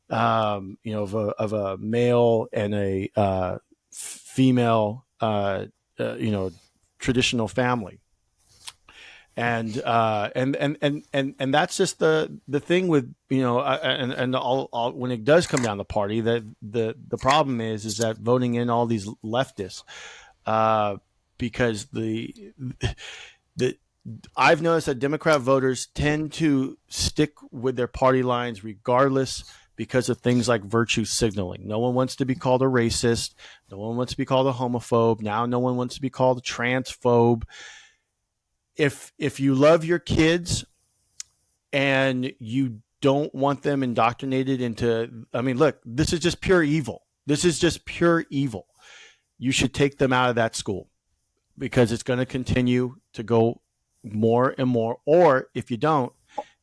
you know, of a male and a female, you know, traditional family, and that's just the thing with, you know, and all when it does come down to party, that the problem is that voting in all these leftists, because the I've noticed that Democrat voters tend to stick with their party lines regardless, because of things like virtue signaling. No one wants to be called a racist. No one wants to be called a homophobe. Now no one wants to be called a transphobe. If you love your kids and you don't want them indoctrinated into, I mean, look, this is just pure evil. This is just pure evil. You should take them out of that school, because it's going to continue to go more and more. Or if you don't,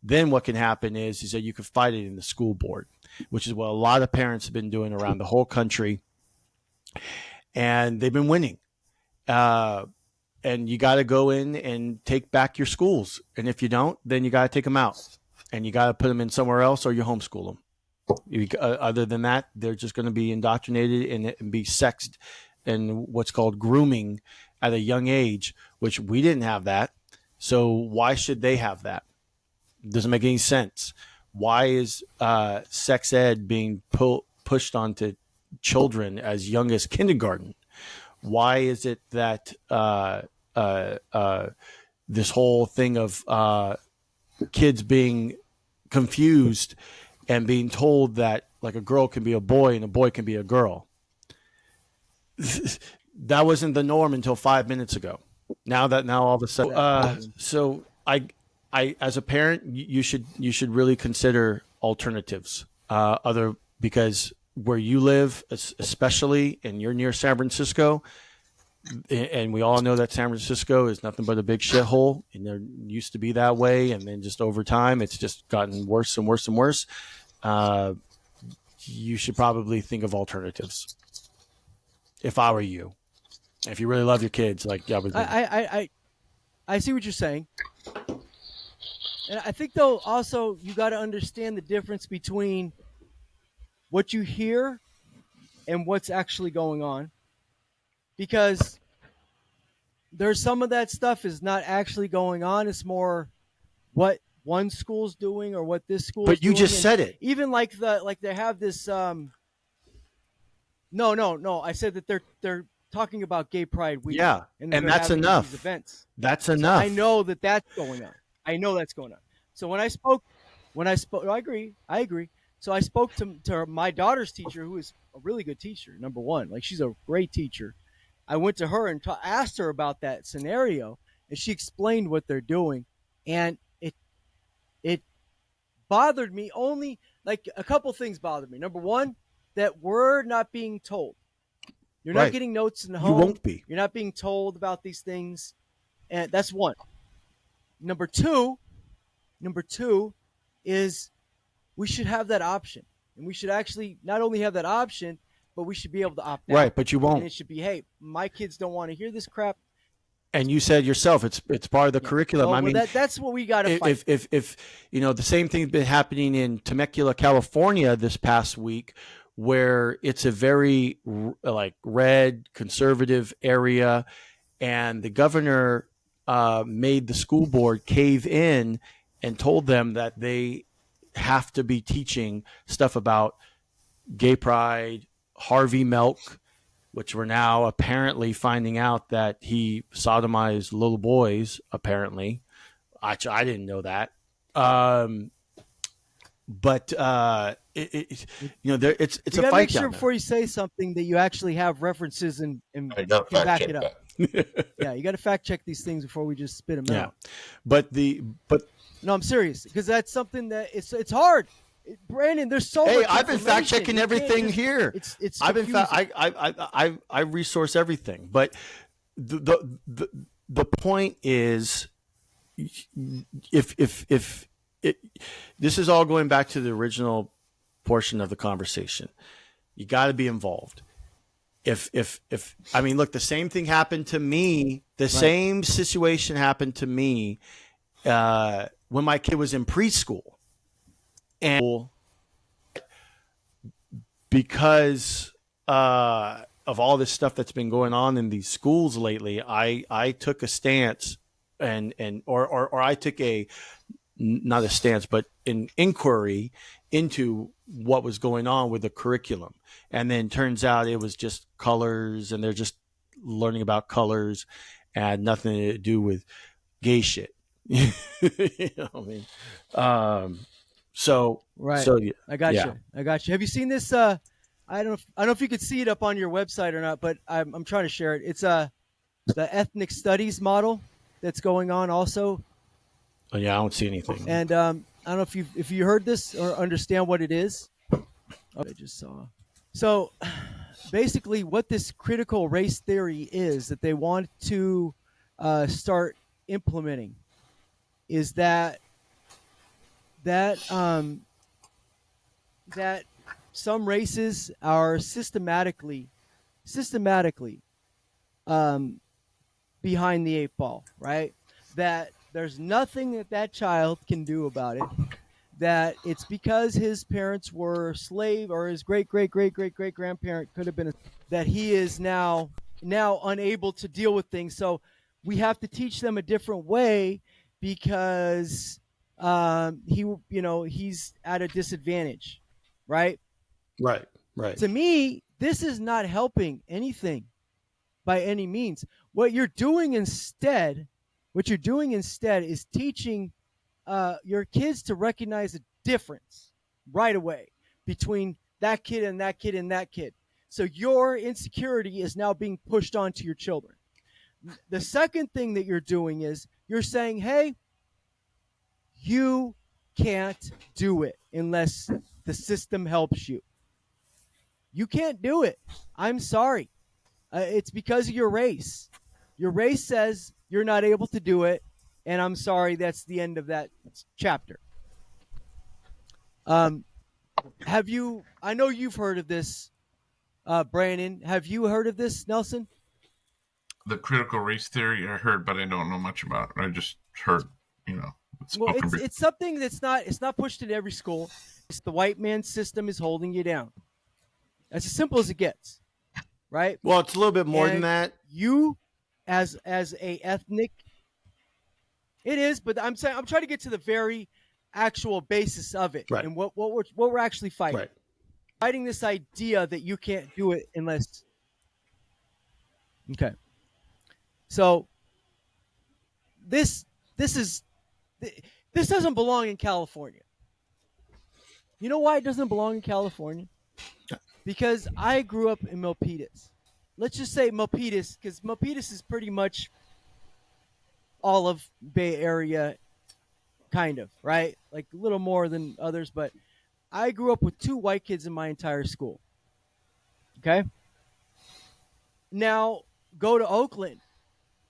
then what can happen is that you can fight it in the school board, which is what a lot of parents have been doing around the whole country, and they've been winning. And you got to go in and take back your schools, and if you don't, then you got to take them out, and you got to put them in somewhere else, or you homeschool them. Other than that, they're just going to be indoctrinated and be sexed and what's called grooming at a young age, which we didn't have that. So why should they have that? Doesn't make any sense. Why is sex ed being pushed onto children as young as kindergarten? Why is it that this whole thing of kids being confused and being told that, like, a girl can be a boy and a boy can be a girl? That wasn't the norm until 5 minutes ago. Now all of a sudden, so I as a parent, you should really consider alternatives, because where you live, especially, and you're near San Francisco, and we all know that San Francisco is nothing but a big shithole, and there used to be that way, and then just over time, it's just gotten worse and worse and worse. You should probably think of alternatives. If I were you, if you really love your kids, like I was. I see what you're saying. And I think, though, also you got to understand the difference between what you hear and what's actually going on, because there's some of that stuff is not actually going on. It's more what one school's doing or what this school. But you doing. just And said it. even like they have this. No. I said that they're talking about Gay Pride Week. Yeah, and that's having enough. these events. That's enough. I know that that's going on. I know that's going on. So when I spoke, I agree. So I spoke to my daughter's teacher, who is a really good teacher. Number one, like she's a great teacher. I went to her and asked her about that scenario, and she explained what they're doing, and it bothered me only like a couple things bothered me. Number one, that we're not being told. You're not Right. getting notes in the You home. won't be. You're not being told about these things, and that's one. Number two, is we should have that option, and we should actually not only have that option, but we should be able to opt out. Right, but you And won't. it should be, hey, my kids don't want to hear this crap. And you said yourself, it's part of the curriculum. Well, I mean, that's what we got to fight. if you know, the same thing's been happening in Temecula, California this past week, where it's a very like red conservative area, and the governor made the school board cave in and told them that they have to be teaching stuff about gay pride, Harvey Milk, which we're now apparently finding out that he sodomized little boys. Apparently, I didn't know that. But you know, it's you a got to fight make sure down before you say something that you actually have references and I got can back fact it check up. that. Yeah, you got to fact check these things before we just spit them Yeah. out. But No, I'm serious, because that's something that it's hard. Brandon, there's so hey, much. I've been fact checking information. You can't everything just- here. It's I've been confusing. I resource everything, but the point is, if it, this is all going back to the original portion of the conversation, you got to be involved. If I mean, look, the same thing happened to me. The same situation happened to me when my kid was in preschool, and because of all this stuff that's been going on in these schools lately, I took a stance or I took a, not a stance, but an inquiry into what was going on with the curriculum. And then turns out it was just colors, and they're just learning about colors and nothing to do with gay shit. You know what I mean? So Right. So I got yeah. you. I got you. Have you seen this? I don't know if you could see it up on your website or not, but I'm trying to share it. It's the ethnic studies model that's going on also, Oh, yeah, I don't see anything. and I don't know if you heard this or understand what it is. Oh, I just saw. So basically, what this critical race theory is that they want to start implementing is that some races are systematically behind the eight ball, right? That there's nothing that child can do about it. That it's because his parents were slave, or his great grandparent could have been that he is now unable to deal with things. So we have to teach them a different way because he's at a disadvantage, right? Right. To me, this is not helping anything by any means. What you're doing instead is teaching your kids to recognize a difference right away between that kid and that kid and that kid. So your insecurity is now being pushed onto your children. The second thing that you're doing is you're saying, hey, you can't do it unless the system helps you. You can't do it. I'm sorry. It's because of your race. Your race says you're not able to do it, and I'm sorry. That's the end of that chapter. Have you? I know you've heard of this, Brandon. Have you heard of this, Nelson? The critical race theory I heard, but I don't know much about it. I just heard, Well, it's something that's not pushed in every school. It's the white man system is holding you down. That's as simple as it gets, right? Well, it's a little bit more than And that. You, as a ethnic, it is. But I'm trying to get to the very actual basis of it, Right. and what we're actually fighting. Right. Fighting this idea that you can't do it unless. Okay. So this is This doesn't belong in California. You know why it doesn't belong in California? Because I grew up in Milpitas. Let's just say Milpitas, because Milpitas is pretty much all of Bay Area, kind of, right? Like a little more than others, but I grew up with 2 white kids in my entire school. Okay? Now, go to Oakland.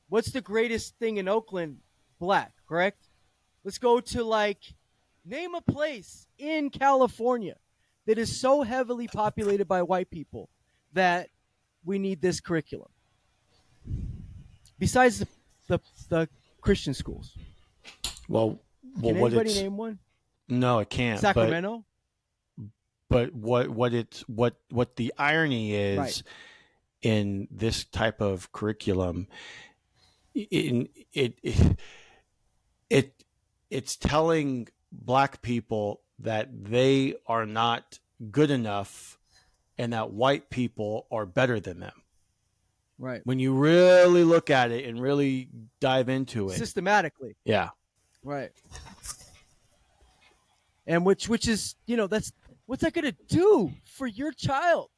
What's the greatest thing in Oakland? Black, correct? Let's go to name a place in California that is so heavily populated by white people that we need this curriculum. Besides the Christian schools. Well, Can what anybody it's name one? no, it can't. Sacramento? But what the irony is Right. in this type of curriculum, it's telling black people that they are not good enough and that white people are better than them. Right. When you really look at it and really dive into it. Systematically. Yeah. Right. And which is, that's what's that going to do for your child?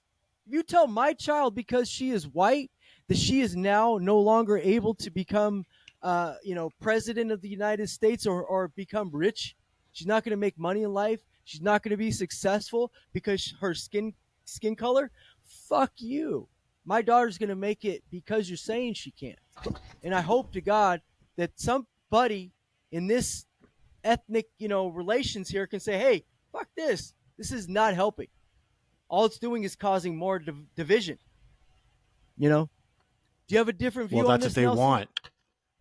If you tell my child because she is white that she is now no longer able to become president of the United States or become rich, she's not going to make money in life, she's not going to be successful because her skin color, fuck you. My daughter's going to make it because you're saying she can't. And I hope to God that somebody in this ethnic, relations here can say, hey, fuck this. This is not helping. All it's doing is causing more division. Do you have a different view on this, That's what they Nelson? want.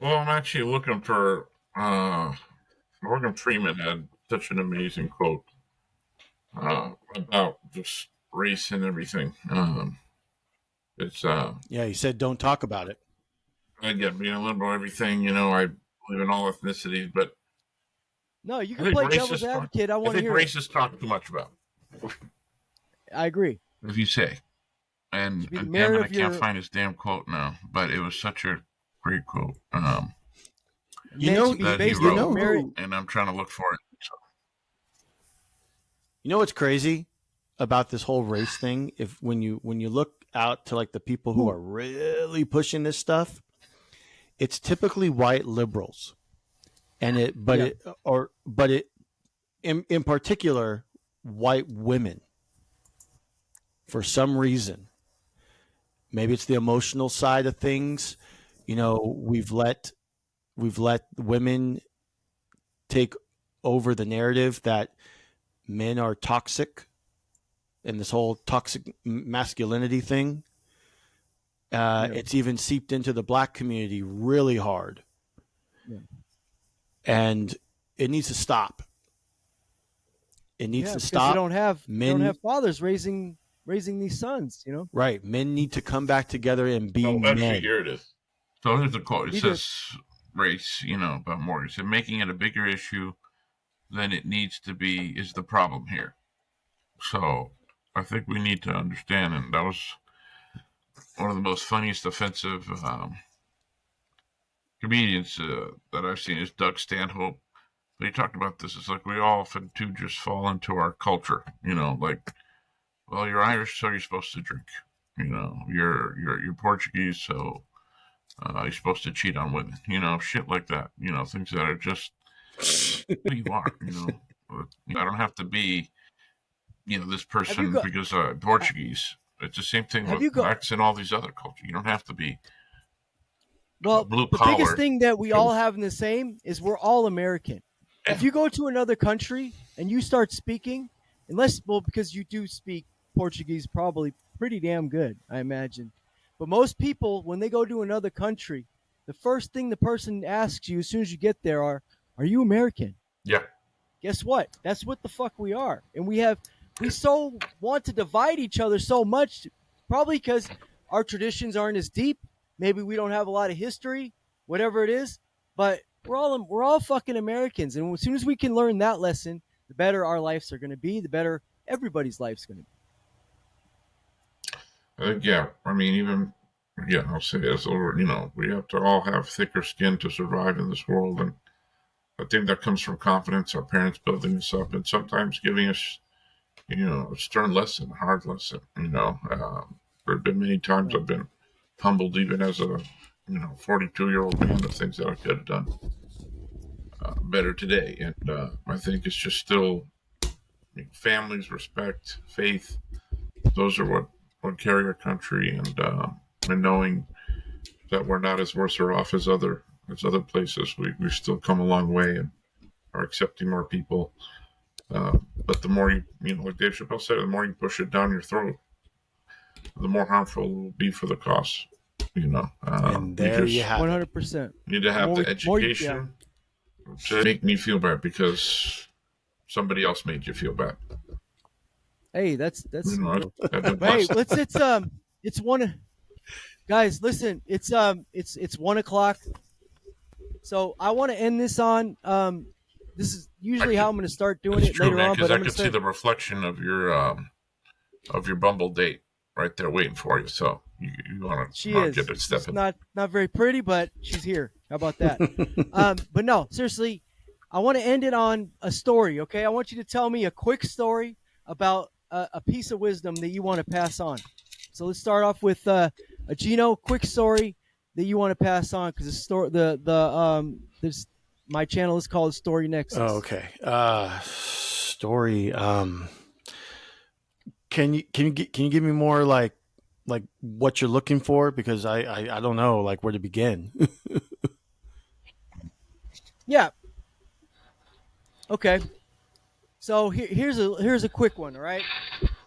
Well, I'm actually looking for Morgan Freeman had such an amazing quote about just race and everything. It's Yeah, he said don't talk about it. I get being a liberal, everything. I believe in all ethnicities, but No, you can play devil's advocate. I want to hear racists talk too much about. I agree. If you say, and Be the damn mayor it, I of can't your- find his damn quote now, but it was such a great quote. You know- should be that based he on wrote. merit. And I'm trying to look for it. So, You know what's crazy about this whole race thing? If when you look out to the people who are really pushing this stuff, it's typically white liberals, and in particular white women. For some reason, maybe it's the emotional side of things. We've let women take over the narrative that men are toxic, and this whole toxic masculinity thing. It's even seeped into the black community really hard. Yeah. And it needs to stop. It needs to because stop. They don't have Men- fathers raising these sons, Right. Men need to come back together and be actually, men. here it is. So here's the quote. It Either- says race, about Morgan. It said making it a bigger issue than it needs to be is the problem here. So I think we need to understand, and that was one of the most funniest offensive comedians that I've seen is Doug Stanhope. But he talked about this. It's like we all often too just fall into our culture, well, you're Irish, so you're supposed to drink. You're Portuguese, so you're supposed to cheat on women. Shit like that. Things that are just who you are. I don't have to be, this person because I'm Portuguese. It's the same thing with blacks and all these other cultures. You don't have to be. Well, blue the collar. biggest thing that we all have in the same is we're all American. If you go to another country and you start speaking, because you do speak Portuguese probably pretty damn good, I imagine. But most people, when they go to another country, the first thing the person asks you as soon as you get there are you American? Yeah. Guess what? That's what the fuck we are. And we so want to divide each other so much, probably because our traditions aren't as deep. Maybe we don't have a lot of history, whatever it is. But we're all fucking Americans. And as soon as we can learn that lesson, the better our lives are going to be, the better everybody's life's going to be. I'll say this over, we have to all have thicker skin to survive in this world. And I think that comes from confidence, our parents building us up, and sometimes giving us, a stern lesson, a hard lesson. There have been many times I've been humbled, even as a 42-year-old man, of things that I could have done better today. And I think it's just still families, respect, faith. Those are what carry our country, and knowing that we're not as worse or off as other places. We've still come a long way and are accepting more people. But the more like Dave Chappelle said, the more you push it down your throat, the more harmful it will be for the cause. And there you have it. 100%. Need to have the education to make me feel bad because somebody else made you feel bad. Hey, that's Hey, it's one. Guys, listen, it's 1 o'clock. So I want to end this on. This is usually how I'm going to start doing it later on. But I could see the reflection of your Bumble date right there waiting for you. So you want to get it stepping. She's not very pretty, but she's here. How about that? But no, seriously, I want to end it on a story. Okay, I want you to tell me a quick story about a piece of wisdom that you want to pass on. So let's start off with a Gino quick story that you want to pass on, because there's my channel is called Story Nexus. Oh, okay. Story. Can you give me more like what you're looking for, because I don't know like where to begin. Yeah. Okay. So here's a quick one. All right.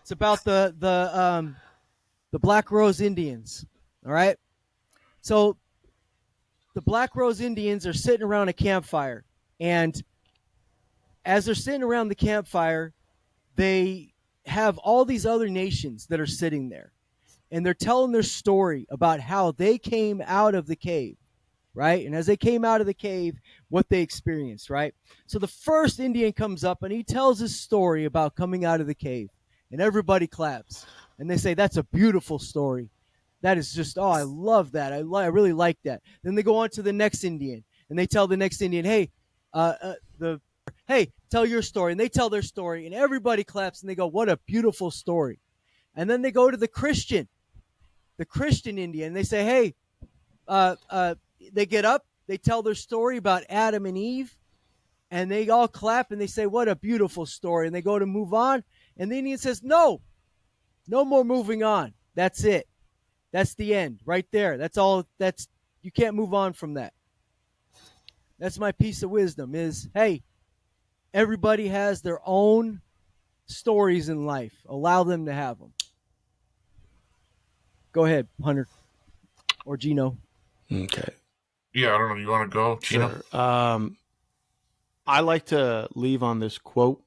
It's about the Black Rose Indians. All right. So the Black Rose Indians are sitting around a campfire, and as they're sitting around the campfire, they have all these other nations that are sitting there, and they're telling their story about how they came out of the cave, right? And as they came out of the cave, what they experienced, right? So the first Indian comes up and he tells his story about coming out of the cave, and everybody claps, and they say, "That's a beautiful story. That is just, I love that. I really like that." Then they go on to the next Indian, and they tell the next Indian, "Hey, tell your story." And they tell their story, and everybody claps, and they go, "What a beautiful story." And then they go to the Christian Indian, and they say, "Hey," they get up, they tell their story about Adam and Eve, and they all clap, and they say, "What a beautiful story." And they go to move on, and the Indian says, "No more moving on. That's it. That's the end right there. That's all. You can't move on from that." That's my piece of wisdom is, hey, everybody has their own stories in life. Allow them to have them. Go ahead, Hunter or Gino. Okay. Yeah, I don't know. You want to go, Gino? Sure. I like to leave on this quote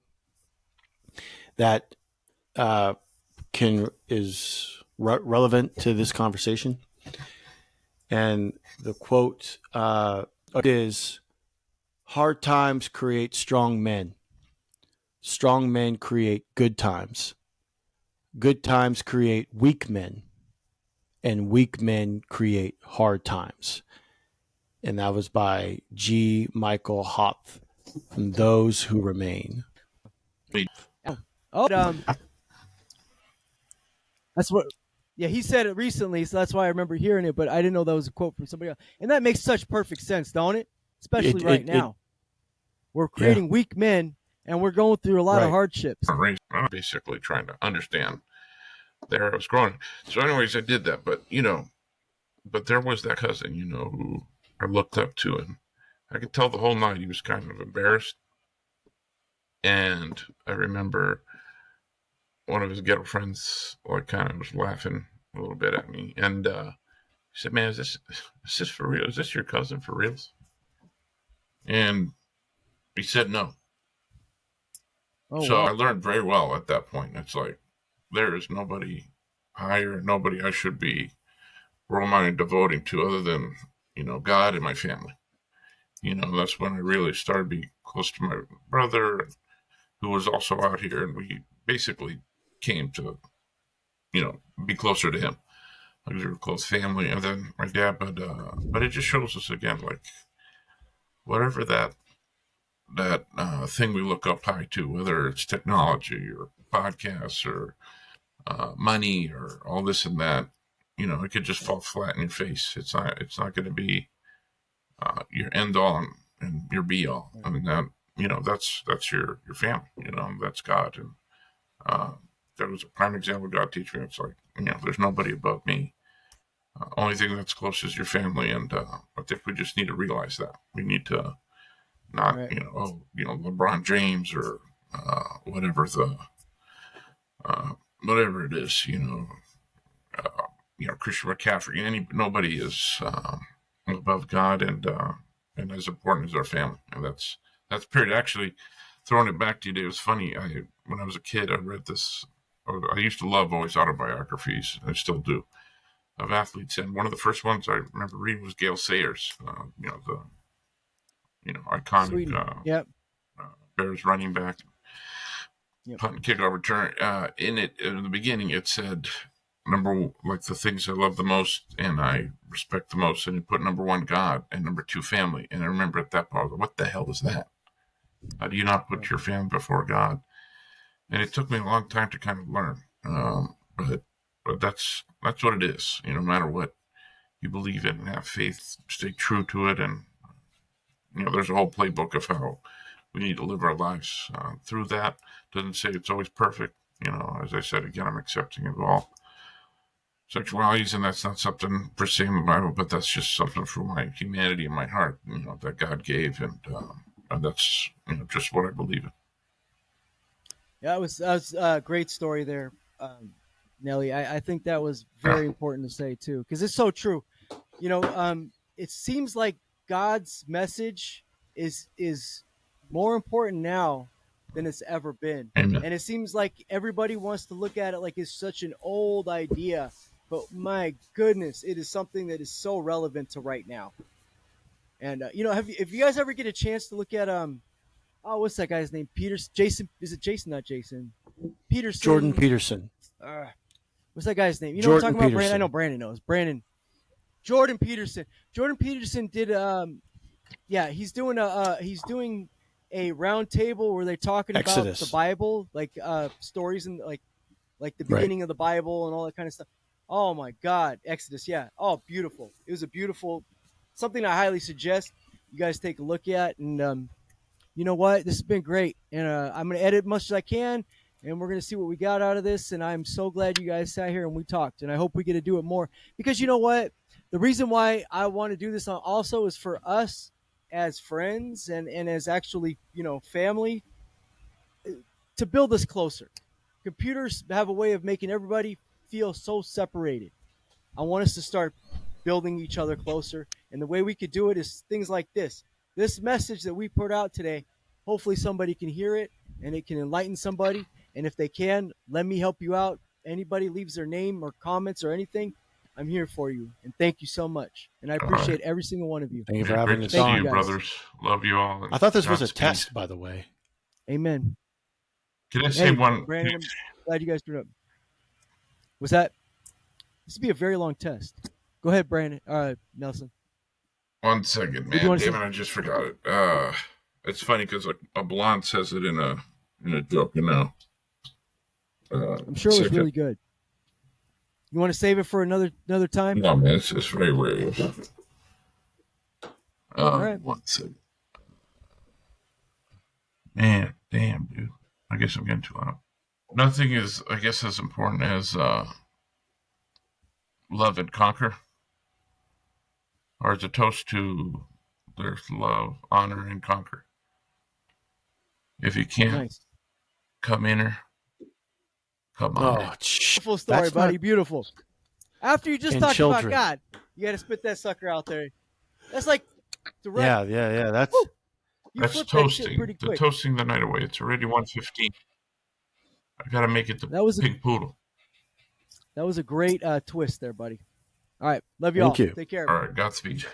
that is relevant to this conversation, and the quote is, "Hard times create strong men. Strong men create good times. Good times create weak men. And weak men create hard times." And that was by G. Michael Hopf from Those Who Remain. That's what. Yeah, he said it recently, so that's why I remember hearing it. But I didn't know that was a quote from somebody else, and that makes such perfect sense, don't it? Especially right now, we're creating weak men, and we're going through a lot of hardships. I'm basically trying to understand. There I was growing. So, anyways, I did that, but but there was that cousin, who I looked up to, and I could tell the whole night he was kind of embarrassed. And I remember one of his ghetto friends, kind of was laughing a little bit at me, and he said, "Man, is this for real? Is this your cousin for reals?" And he said no. I learned very well at that point. It's like, there is nobody higher, nobody I should be role model devoting to other than, God and my family. That's when I really started to be close to my brother, who was also out here, and we basically came to, be closer to him. Like, we were a close family, and then my dad, but it just shows us again, like, whatever that thing we look up high to, whether it's technology or podcasts or money or all this and that, it could just fall flat in your face. It's not going to be your end all and your be all. I mean, that's your family. That's God. And that was a prime example of God teaching me. It's like, there's nobody above me. Only thing that's close is your family. And I think we just need to realize that. We need to not, Right. LeBron James or whatever whatever it is, Christian McCaffrey. Nobody is above God, and as important as our family. And that's period. Actually, throwing it back to you, Dave, it was funny. When I was a kid, I read this. I used to love always autobiographies. I still do, of athletes, and one of the first ones I remember reading was Gale Sayers. The iconic Sweden. Yep. Bears running back. Yep. Punt and kickoff return. In the beginning, it said the things I love the most and I respect the most, and you put number one God and number two family. And I remember at that point, what the hell is that? How do you not put your family before God? And it took me a long time to kind of learn. But that's what it is. No matter what you believe in and have faith, stay true to it. And there's a whole playbook of how we need to live our lives through that. Doesn't say it's always perfect. As I said, again, I'm accepting of all sexualities, and that's not something per se in the Bible, but that's just something for my humanity and my heart, that God gave, and that's just what I believe in. Yeah, that was a great story there, Nelly. I think that was very important to say too, because it's so true. It seems like God's message is more important now than it's ever been. Amen. And it seems like everybody wants to look at it like it's such an old idea, but my goodness, it is something that is so relevant to right now. And if you guys ever get a chance to look at what's that guy's name? Jason? Is it Jason? Not Jason. Peterson. Jordan Peterson. What's that guy's name? Jordan What I'm talking Peterson. about? Brandon. I know Brandon knows. Jordan Peterson. Jordan Peterson did. He's doing a round table where they're talking Exodus. about the Bible, like stories and like the beginning of the Bible and all that kind of stuff. Oh my God, Exodus, yeah. Oh, beautiful. It was a beautiful, something I highly suggest you guys take a look at. And you know what? This has been great, and I'm going to edit much as I can, and we're going to see what we got out of this. And I'm so glad you guys sat here and we talked, and I hope we get to do it more, because you know what? The reason why I want to do this also is for us as friends and as actually, family, to build us closer. Computers have a way of making everybody feel so separated. I want us to start building each other closer. And the way we could do it is things like this. This message that we put out today, hopefully somebody can hear it and it can enlighten somebody. And if they can, let me help you out. Anybody leaves their name or comments or anything, I'm here for you. And thank you so much. And I appreciate every single one of you. Thank you for having Great us to see on. you, brothers. Love you all. I thought this was a Godspeed. test, by the way. Amen. Can I say one? Brandon, I'm glad you guys threw it up. Was that? This would be a very long test. Go ahead, Brandon. Nelson. 1 second, What do you man. want to Damn say? it, I just forgot it. It's funny because a blonde says it in a joke, I'm sure it was really good. You want to save it for another time? No, man, it's very rare. All right. 1 second. Man, damn, dude. I guess I'm getting too loud. Nothing is, I guess, as important as love and conquer, or as a toast to there's love, honor, and conquer. If you can't Nice. come in her, come on. Oh, Beautiful story, that's buddy. not- Beautiful. After you just And talked children. about God, you got to spit that sucker out there. That's like direct. Yeah. That's Woo! You That's flip that shit toasting. pretty The quick. toasting the night away. It's already 1:15. I gotta make it the That was pink poodle. a great twist there, buddy. All right. Love you Thank all. you. Take care. All right, Godspeed.